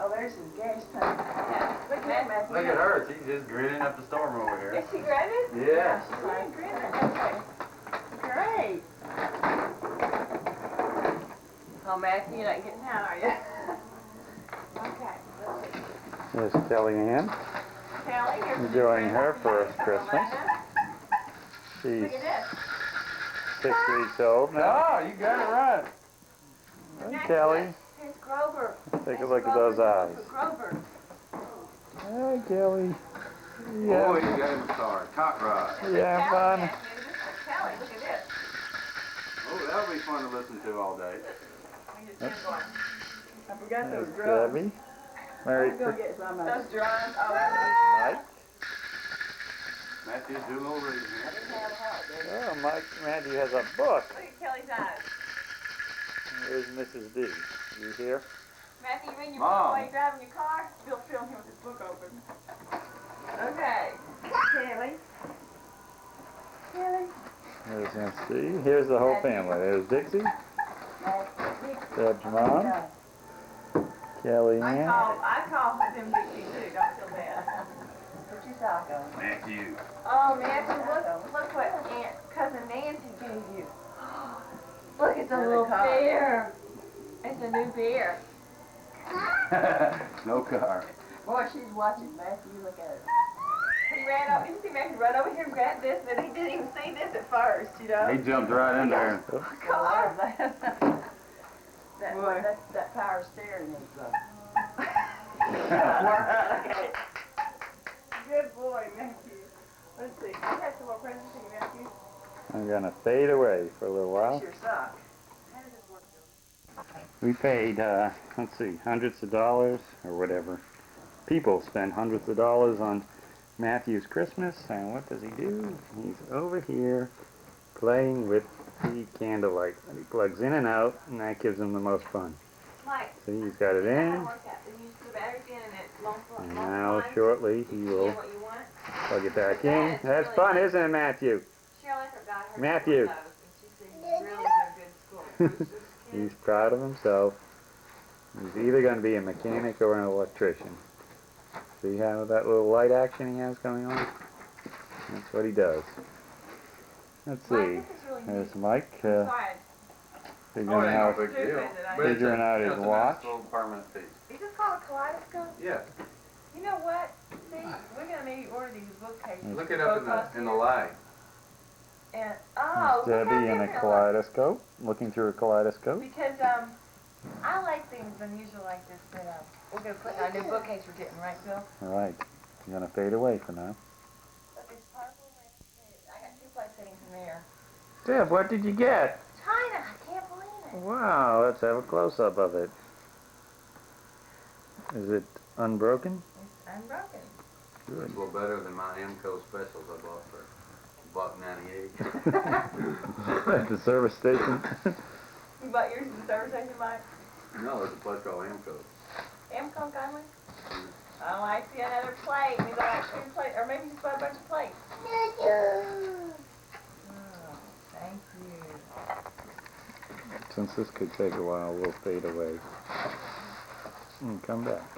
Speaker 4: Oh, there's his gas tank. Yeah. Look at that, Matthew.
Speaker 5: Look at her. She's just grinning up the storm over here.
Speaker 2: Is she granted?
Speaker 5: Yeah.
Speaker 4: She's like grinning. Okay. Great. Oh, Matthew, you're not getting out, are you?
Speaker 2: Okay.
Speaker 1: There's Kelly Ann.
Speaker 4: Kelly, here's
Speaker 1: Enjoying her first Christmas. She's
Speaker 4: Look at this.
Speaker 1: 6 weeks old now.
Speaker 5: Oh, you got it right.
Speaker 1: Hey, Kelly.
Speaker 2: Here's Grover.
Speaker 1: Take a look at those eyes.
Speaker 2: Grover.
Speaker 1: Hey, Kelly.
Speaker 5: Oh,
Speaker 1: Yeah,
Speaker 5: you got him started. Hot rod.
Speaker 1: you have fun?
Speaker 4: Kelly, look at this.
Speaker 5: Oh, that'll be fun to listen to all day.
Speaker 4: I forgot those
Speaker 1: There's
Speaker 4: drums.
Speaker 1: Debbie. Merry
Speaker 4: I'm going to
Speaker 1: Christmas,
Speaker 4: get some of those drums. Oh, that's
Speaker 1: Mike.
Speaker 5: Matthew's doing a little reading here.
Speaker 1: Oh, Mike, Matthew has a book.
Speaker 4: Look at Kelly's eyes.
Speaker 1: Here's Mrs. D. You here?
Speaker 2: Matthew,
Speaker 7: Matthew, you reading your book
Speaker 5: Mom.
Speaker 7: while you're driving your car? Bill film him with his book open. Okay. Kelly. Kelly.
Speaker 1: Let's see. Here's the whole family. There's Dixie, Deb's mom, Kelly Ann.
Speaker 7: I call him Dixie too. Don't feel bad.
Speaker 3: Put your sock on.
Speaker 5: Matthew.
Speaker 7: Oh, Matthew, look what Cousin Nancy gave you. Look, it's a little bear. It's a new bear.
Speaker 5: No car.
Speaker 3: Boy, she's watching Matthew. Look at her.
Speaker 7: He ran up. You see Matthew run over here and grab this, and he didn't even see this at first, you know.
Speaker 5: He jumped right in there.
Speaker 7: Car.
Speaker 3: That power steering is
Speaker 7: Good boy, Matthew. Let's see. I have some more presents for you, Matthew.
Speaker 1: I'm gonna fade away for a little while.
Speaker 3: your sock.
Speaker 1: We paid, let's see, hundreds of dollars or whatever. People spend hundreds of dollars on Matthew's Christmas, and what does he do? He's over here playing with the candlelight. And he plugs in and out, and that gives him the most fun.
Speaker 7: Mike.
Speaker 1: See, he's got it in,
Speaker 7: You use the batteries in and it long
Speaker 1: and now shortly he will
Speaker 7: what you want.
Speaker 1: plug it back in. That's fun, isn't it, Matthew?
Speaker 7: Cheryl forgot her
Speaker 1: Matthew.
Speaker 7: photos, and she said you really do good school.
Speaker 1: He's proud of himself. He's either going to be a mechanic or an electrician. See how that little light action he has going on? That's what he does. Let's see.
Speaker 7: Mike, this is really
Speaker 1: There's
Speaker 7: neat.
Speaker 1: Mike
Speaker 7: Sorry.
Speaker 1: figuring out,
Speaker 5: big deal.
Speaker 1: figuring out his watch.
Speaker 5: Little permanent piece.
Speaker 7: Is this called a kaleidoscope?
Speaker 5: Yeah.
Speaker 7: You know what? See, we're gonna maybe order these bookcases.
Speaker 5: Look it up in the light.
Speaker 7: And
Speaker 1: There's
Speaker 7: look
Speaker 1: Debbie
Speaker 7: how
Speaker 1: in a
Speaker 7: different it
Speaker 1: kaleidoscope, looking through a kaleidoscope.
Speaker 7: looks. Because I like things unusual like this. That we're gonna put in our new bookcase we're getting, right, Bill?
Speaker 1: All right. I'm going to fade away for now.
Speaker 7: Look, it's purple and I got 2 plate settings in there.
Speaker 1: Deb, what did you get?
Speaker 7: China, I can't believe it.
Speaker 1: Wow, let's have a close-up of it. Is it unbroken?
Speaker 7: It's unbroken.
Speaker 5: It's a little better than my Amco specials I bought for $1.98.
Speaker 1: At the service station.
Speaker 7: You bought yours at the service station, Mike?
Speaker 5: No, there's a place called Amco.
Speaker 7: Amcon kindly? Oh, I see another plate. Maybe I got 2 plates, or maybe just bought a bunch of plates. Oh, thank you.
Speaker 1: Since this could take a while, we'll fade away. And come back.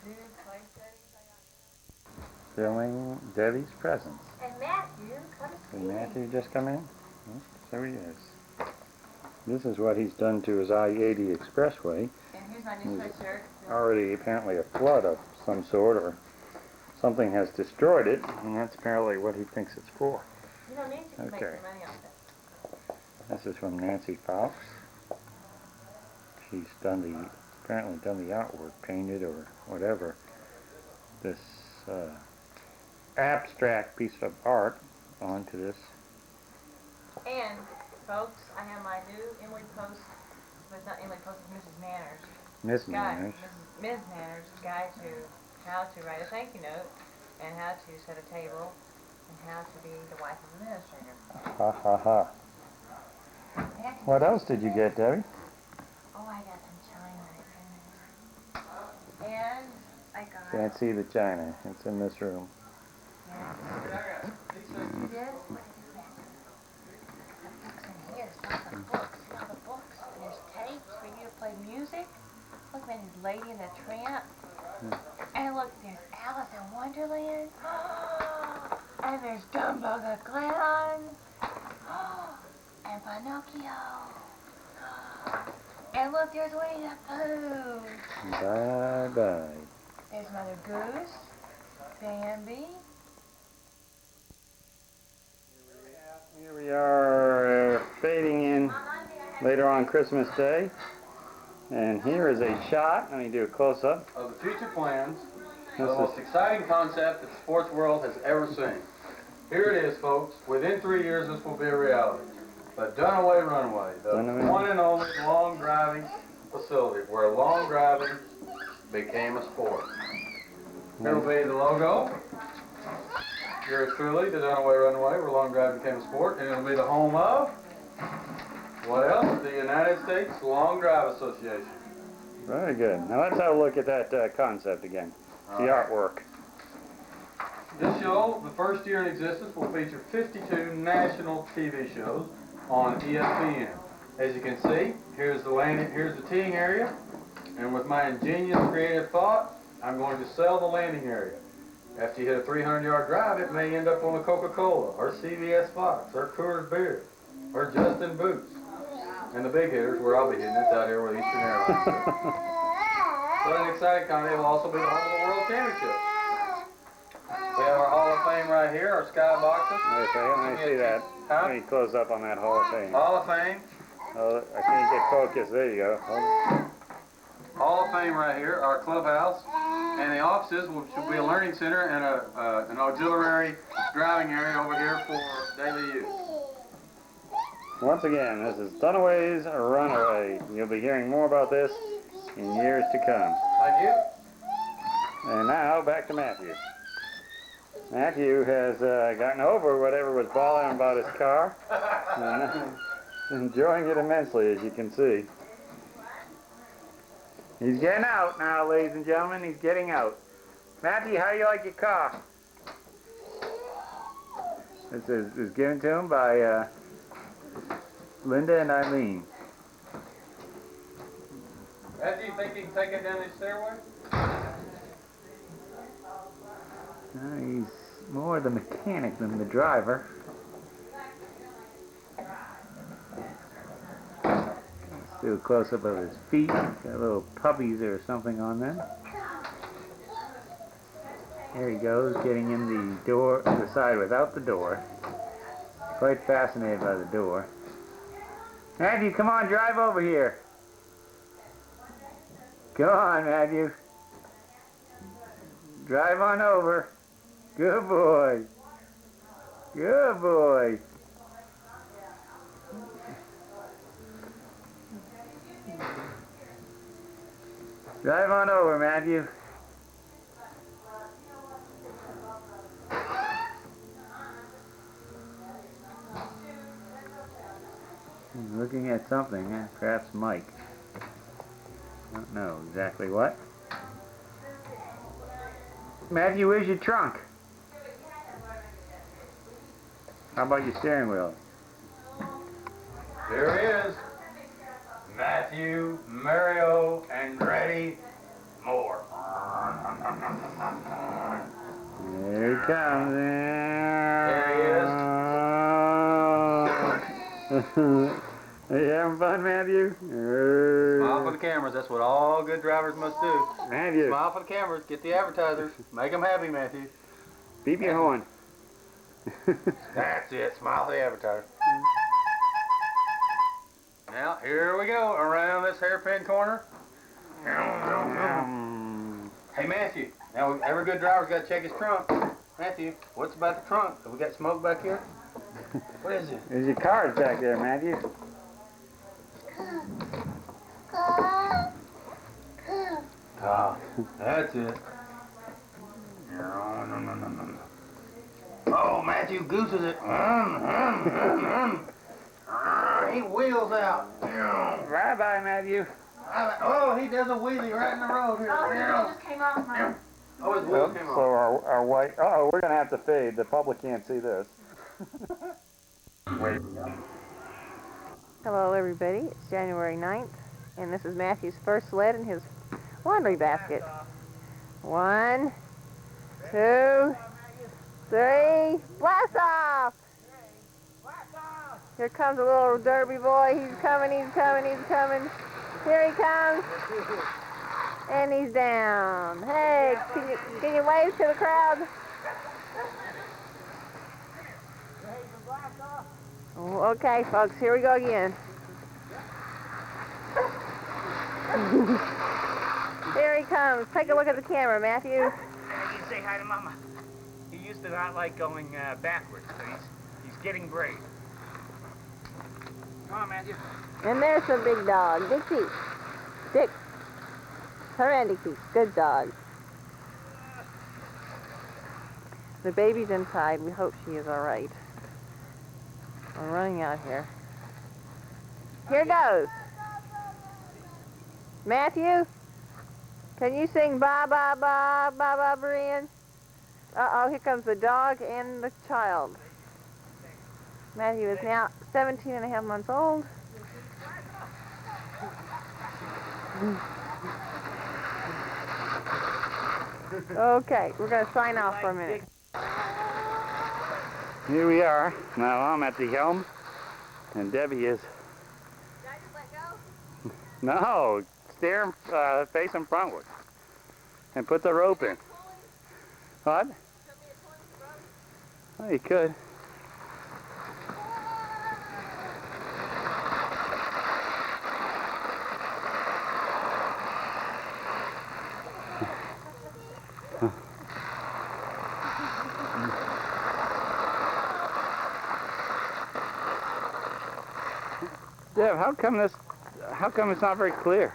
Speaker 7: 2 plate settings I got.
Speaker 1: Filming Debbie's presents.
Speaker 7: And Matthew, come see
Speaker 1: Did
Speaker 7: me.
Speaker 1: Matthew just come in? Oh, there he is. This is what he's done to his I-80 expressway.
Speaker 7: And here's my new sweatshirt.
Speaker 1: Already apparently a flood of some sort, or something has destroyed it, and that's apparently what he thinks it's for.
Speaker 7: You know, Nancy can make
Speaker 1: Okay.
Speaker 7: some money off that.
Speaker 1: This is from Nancy Fox. She's apparently done the artwork, painted or whatever. This abstract piece of art onto this.
Speaker 7: And, folks, I have my new Emily Post, but it's not Emily Post, it's Mrs. Manners.
Speaker 1: Miss Manners.
Speaker 7: Ms. Manners' guide to how to write a thank you note, and how to set a table, and how to be the wife of an administrator.
Speaker 1: Ha ha ha. What else did you get, Debbie?
Speaker 7: Oh, I got some china. And I got...
Speaker 1: Can't see the china. It's in this room.
Speaker 7: This, look at this. And here's all the books. See all the books? And there's tapes for you to play music. Look, man, there's Lady and the Tramp. And look, there's Alice in Wonderland. And there's Dumbo the Clown. And Pinocchio. And look, there's Winnie the Pooh.
Speaker 1: Bye-bye.
Speaker 7: There's Mother Goose. Bambi.
Speaker 1: Here we are fading in later on Christmas Day. And here is a shot. Let me do a close-up.
Speaker 5: Of the future plans, the
Speaker 1: This
Speaker 5: most
Speaker 1: is
Speaker 5: exciting concept that the sports world has ever seen. Here it is, folks. Within 3 years, this will be a reality. The Dunaway Runway, the
Speaker 1: Dunaway.
Speaker 5: one and only long driving facility where long driving became a sport. Here will be the logo. Yours truly, the Dunaway Runway, where long driving became a sport, and it'll be the home of what else? The United States Long Drive Association.
Speaker 1: Very good. Now let's have a look at that concept again. The artwork.
Speaker 5: This show, the first year in existence, will feature 52 national TV shows on ESPN. As you can see, here's the teeing area, and with my ingenious creative thought, I'm going to sell the landing area. After you hit a 300-yard drive, it may end up on a Coca-Cola, or CVS Fox, or Coors Beer, or Justin Boots. And the big hitters, where I'll be hitting it's out here with Eastern Airlines. So an exciting company will also be the home of the World Championship. We have our Hall of Fame right here, our skyboxes.
Speaker 1: Let me see that. Let me close up on that Hall of Fame.
Speaker 5: Hall of Fame.
Speaker 1: Oh, I can't get focus. There you go.
Speaker 5: Hall of Fame right here, our clubhouse, and the offices, which will be a learning center and an auxiliary driving area over here for daily use.
Speaker 1: Once again, this is Dunaway's Runaway. You'll be hearing more about this in years to come.
Speaker 5: Thank you.
Speaker 1: And now, back to Matthew. Matthew has gotten over whatever was bothering him about his car. And enjoying it immensely, as you can see. He's getting out now, ladies and gentlemen. He's getting out. Matthew, how do you like your car? This is given to him by Linda and Eileen.
Speaker 5: Ed, do you think you can take it down this stairway?
Speaker 1: He's more the mechanic than the driver. Let's do a close-up of his feet. Got little puppies or something on them. There he goes, getting in the door, the side without the door. Quite fascinated by the door. Matthew, come on, drive over here. Come on, Matthew. Drive on over. Good boy. Good boy. Drive on over, Matthew. He's looking at something, perhaps Mike. Don't know exactly what. Matthew, where's your trunk? How about your steering wheel?
Speaker 5: There he is. Matthew, Mario, and Grady Moore.
Speaker 1: There he comes.
Speaker 5: There he is.
Speaker 1: Are you having fun, Matthew?
Speaker 5: Smile for the cameras. That's what all good drivers must do.
Speaker 1: Matthew.
Speaker 5: Smile for the cameras. Get the advertisers. Make them happy, Matthew.
Speaker 1: Beep your horn.
Speaker 5: That's it. Smile for the advertiser. Now, here we go. Around this hairpin corner. Hey, Matthew. Now, every good driver's got to check his trunk. Matthew, what's about the trunk? Have we got smoke back here? What is it?
Speaker 1: There's your cars back there, Matthew.
Speaker 5: That's it. Oh, Matthew gooses it. He wheels out.
Speaker 1: Bye-bye, Matthew.
Speaker 5: Oh, he does a wheelie right in the road here.
Speaker 7: Oh, his wheel just came off, Mom.
Speaker 5: Oh, his wheel came
Speaker 1: So
Speaker 5: off.
Speaker 1: our white... Uh-oh, we're going to have to fade. The public can't see this. Wait.
Speaker 4: Hello everybody, it's January 9th, and this is Matthew's first sled in his laundry basket. 1, 2, 3, blast off! Here comes a little derby boy, he's coming, he's coming, he's coming. Here he comes, and he's down. Hey, can you wave to the crowd? Okay, folks, here we go again. Here he comes. Take a look at the camera, Matthew.
Speaker 8: You say hi to Mama. He used to not like going backwards, so he's getting brave. Come on, Matthew.
Speaker 4: And there's the big dog, Dixie. Dick. Her and Dixie. Good dog. The baby's inside. We hope she is all right. We're running out here. Here goes. Matthew, can you sing ba ba ba ba ba Brian? Uh-oh, here comes the dog and the child. Matthew is now 17 and a half months old. Okay, we're going to sign off for a minute.
Speaker 1: Here we are. Now I'm at the helm, and Debbie is...
Speaker 2: Did I just let go?
Speaker 1: No, steer facing frontward. And put the rope in. What? Oh, you could. Deb, how come it's not very clear?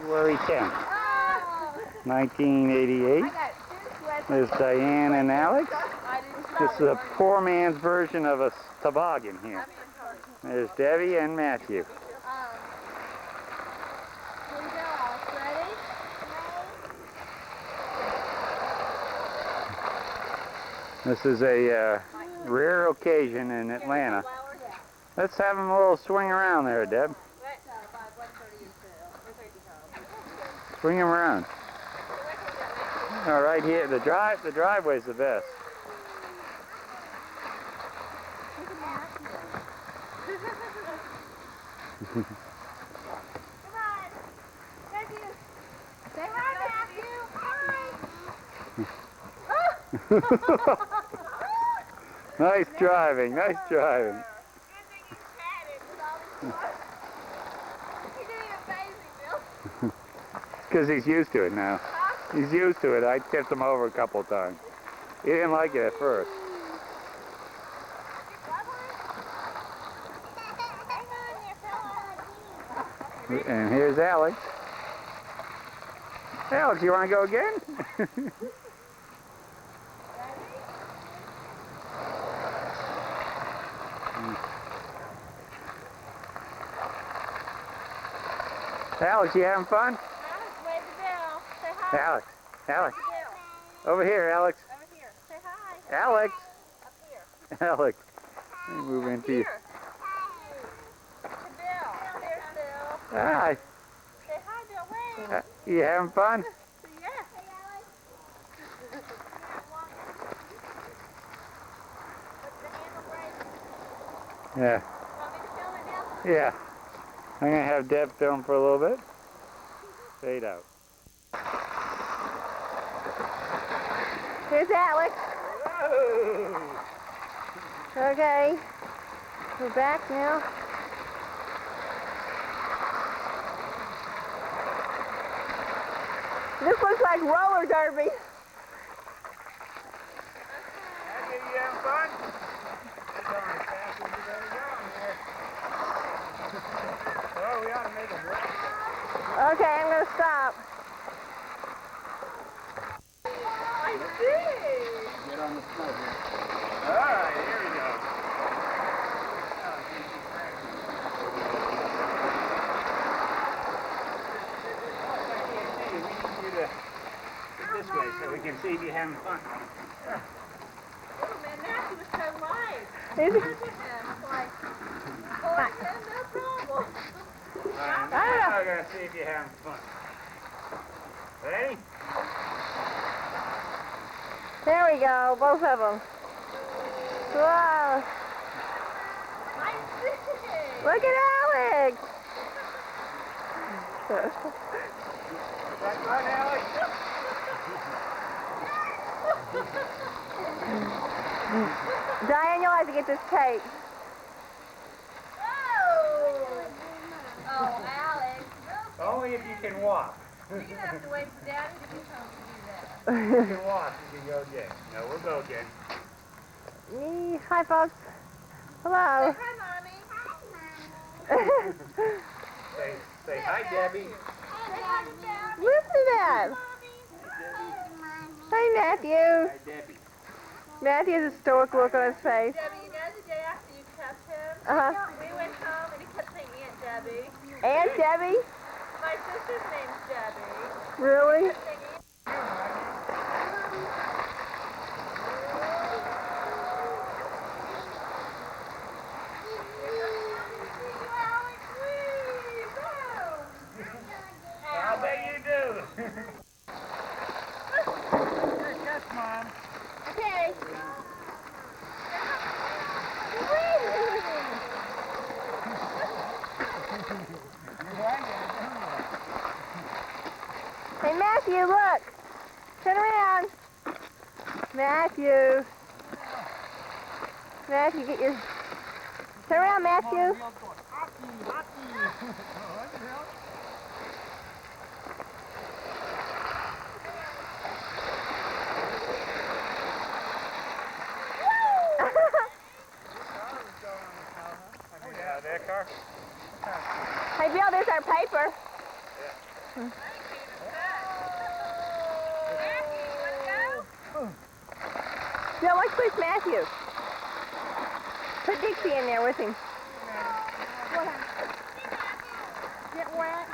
Speaker 1: February 10th, 1988. There's Diane and Alex. This is a poor man's version of a toboggan here. There's Debbie and Matthew. This is a rare occasion in Atlanta. Let's have them a little swing around there, Deb. Swing them around. All right here, the driveway's the best.
Speaker 2: Come on. Matthew. Say hi, Matthew. Hi.
Speaker 1: Nice driving, nice driving. Because he's used to it now. He's used to it. I tipped him over a couple of times. He didn't like it at first. And here's Alex. Alex, you want to go again? Alex, you having fun?
Speaker 2: Wave the bell. Say hi.
Speaker 1: Alex, Alex. Over here, Alex.
Speaker 2: Over here. Say hi.
Speaker 1: Alex.
Speaker 2: Up here.
Speaker 1: Alex. Let me move into you.
Speaker 2: The bell. There's Bill.
Speaker 1: Hi.
Speaker 2: Say hi, Bill. Wave.
Speaker 1: You having fun?
Speaker 2: Yes.
Speaker 1: Yeah.
Speaker 2: Want me to film it now?
Speaker 1: Yeah. I'm going to have Deb film for a little bit. Fade out.
Speaker 4: Here's Alex. Okay, we're back now. This looks like roller derby.
Speaker 8: Matthew, you having fun? You're going as fast as you're going to go in here. Oh, we ought to make them work.
Speaker 4: Okay, I'm going to stop.
Speaker 8: Get on the snow here. All right, here we go. We need you to get this way so we can see if you're having fun.
Speaker 2: Oh, man, Matthew was so light.
Speaker 4: Is
Speaker 2: Look at him. Like, oh, I said no problem.
Speaker 8: Now we're going to see if you're having fun. Ready?
Speaker 4: There we go, both of them. Wow.
Speaker 2: I see.
Speaker 4: Look at Alex.
Speaker 8: That fun, Alex?
Speaker 4: Diane, you'll have to get this tape.
Speaker 2: Oh, Alex.
Speaker 8: Only if you can walk.
Speaker 2: You're going to have to wait for Daddy to be home to do that.
Speaker 8: If you can walk, you can go again. No, we'll go again.
Speaker 4: Hi, folks. Hello.
Speaker 2: Say hi, Mommy.
Speaker 8: Say hi, Debbie.
Speaker 2: Say hi to Daddy.
Speaker 4: Listen to that. Hi, Matthew.
Speaker 8: Hi, Debbie.
Speaker 4: Matthew has a stoic look on his face.
Speaker 2: Debbie, you know the day after you kept him,
Speaker 7: We went home and he kept saying Aunt Debbie.
Speaker 4: Aunt Debbie?
Speaker 7: My sister's name's Debbie.
Speaker 4: Really?
Speaker 8: I bet you do. Yes, Mom.
Speaker 7: Okay.
Speaker 4: Hey, Matthew, look. Turn around. Matthew. Matthew, get your... Turn around, Matthew.
Speaker 8: Yeah, that car.
Speaker 4: Hey, Bill, there's our paper. Bill, let's push Matthew. Put Dixie in there with him.
Speaker 7: Get wet.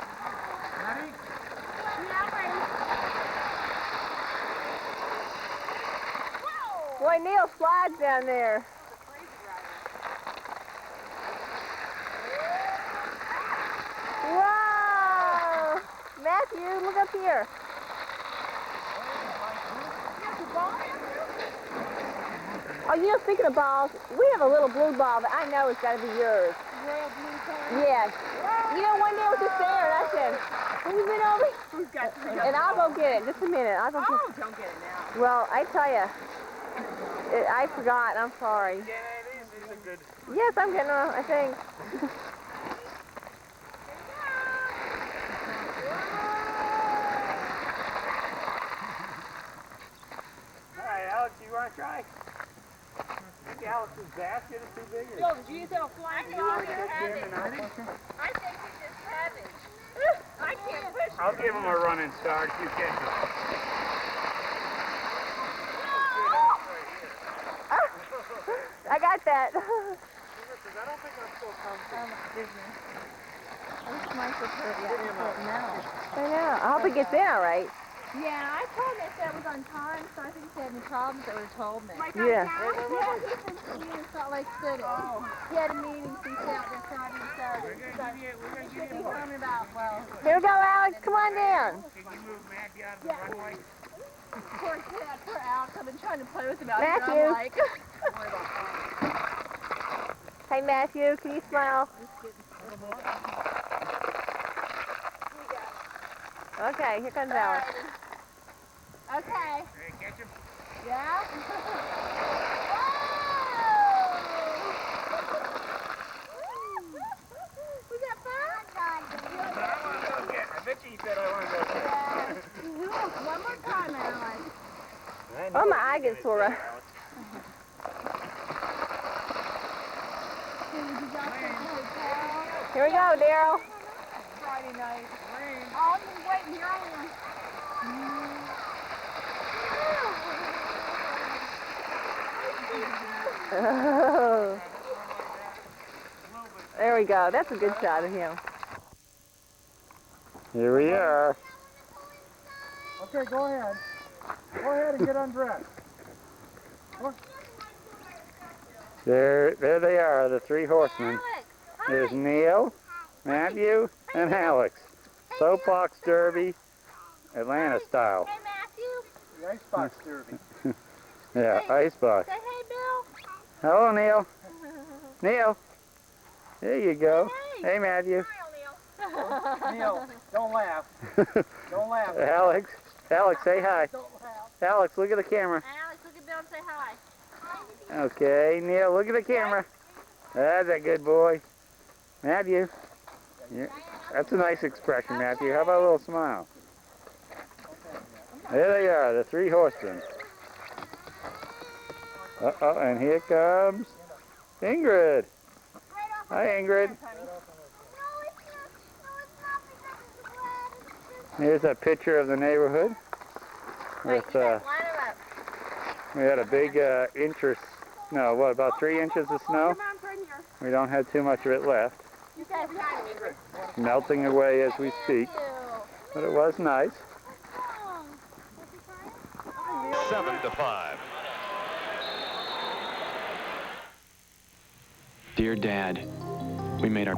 Speaker 4: Boy, Neil slides down there. Whoa! Matthew, look up here. Oh, you know, speaking of balls, we have a little blue ball that I know has got to be yours. Yes. You know, one day I was just there and I said, have you been over? And I'll go get it. Just a minute. I'll go get it.
Speaker 3: Oh, don't get it now.
Speaker 4: Well, I tell you, I forgot. I'm sorry.
Speaker 8: Yeah, these are good.
Speaker 4: Yes, I'm getting one, I think.
Speaker 8: All right, Alex, you want to try? I think Alex's basket is too big.
Speaker 3: Bill, did you use that flying dog?
Speaker 7: I think you just have it. I can't push it.
Speaker 8: I'll give him a running start. You catch him.
Speaker 4: I got that.
Speaker 8: I don't think I'm so comfortable.
Speaker 4: I know. I hope it gets in all right.
Speaker 3: Yeah, I told him they said it was on time, so I think if they had any problems, they would have told me.
Speaker 4: Yeah.
Speaker 3: Yeah, he's been skiing in Salt Lake City. He had a meeting, so he stayed out there Friday and Saturday.
Speaker 8: We're
Speaker 3: He should be coming about, well,
Speaker 4: Here we go, Alex. Come on down.
Speaker 8: Can you move Maggie out of the runway?
Speaker 3: poor kid, poor Alex. I've been trying to play with him out
Speaker 4: Matthew.
Speaker 3: here. I'm like,
Speaker 4: Hey, Matthew, can you smile? Okay, here comes Alex.
Speaker 3: okay.
Speaker 8: Hey, catch him.
Speaker 3: Yeah? Was that fun?
Speaker 8: I bet you he said I want to go get
Speaker 3: One more time, Alex.
Speaker 4: Oh, my eye gets sore. Here we go, Daryl.
Speaker 3: Friday night. Oh, I'm just waiting. Here I am.
Speaker 4: Oh. There we go. That's a good shot of him.
Speaker 1: Here we are.
Speaker 8: Okay, go ahead. Go ahead and get undressed.
Speaker 1: There they are, the three horsemen. There's Neil, Matthew, and Alex. Soapbox Derby, Atlanta style.
Speaker 7: Hey, Matthew.
Speaker 8: The icebox derby.
Speaker 1: Yeah, icebox.
Speaker 7: Say hey, Bill.
Speaker 1: Hello, Neil. Neil. There you go.
Speaker 7: Hey.
Speaker 1: Hey, Matthew.
Speaker 8: Neil, don't laugh. Don't laugh.
Speaker 1: Alex. Alex, say hi.
Speaker 8: Don't laugh.
Speaker 1: Alex, look at the camera.
Speaker 7: Alex, look at Bill and say hi.
Speaker 1: Okay, Neil, look at the camera. That's a good boy. Matthew. Yeah, that's a nice expression, Matthew. How about a little smile? There they are, the three horsemen. Uh-oh, and here comes Ingrid. Hi, Ingrid. Here's a picture of the neighborhood. With, we had a big about 3 inches of snow. We don't have too much of it left.
Speaker 4: You guys got it.
Speaker 1: Melting away as we speak. But it was nice.
Speaker 9: 7-5. Dear Dad, we made our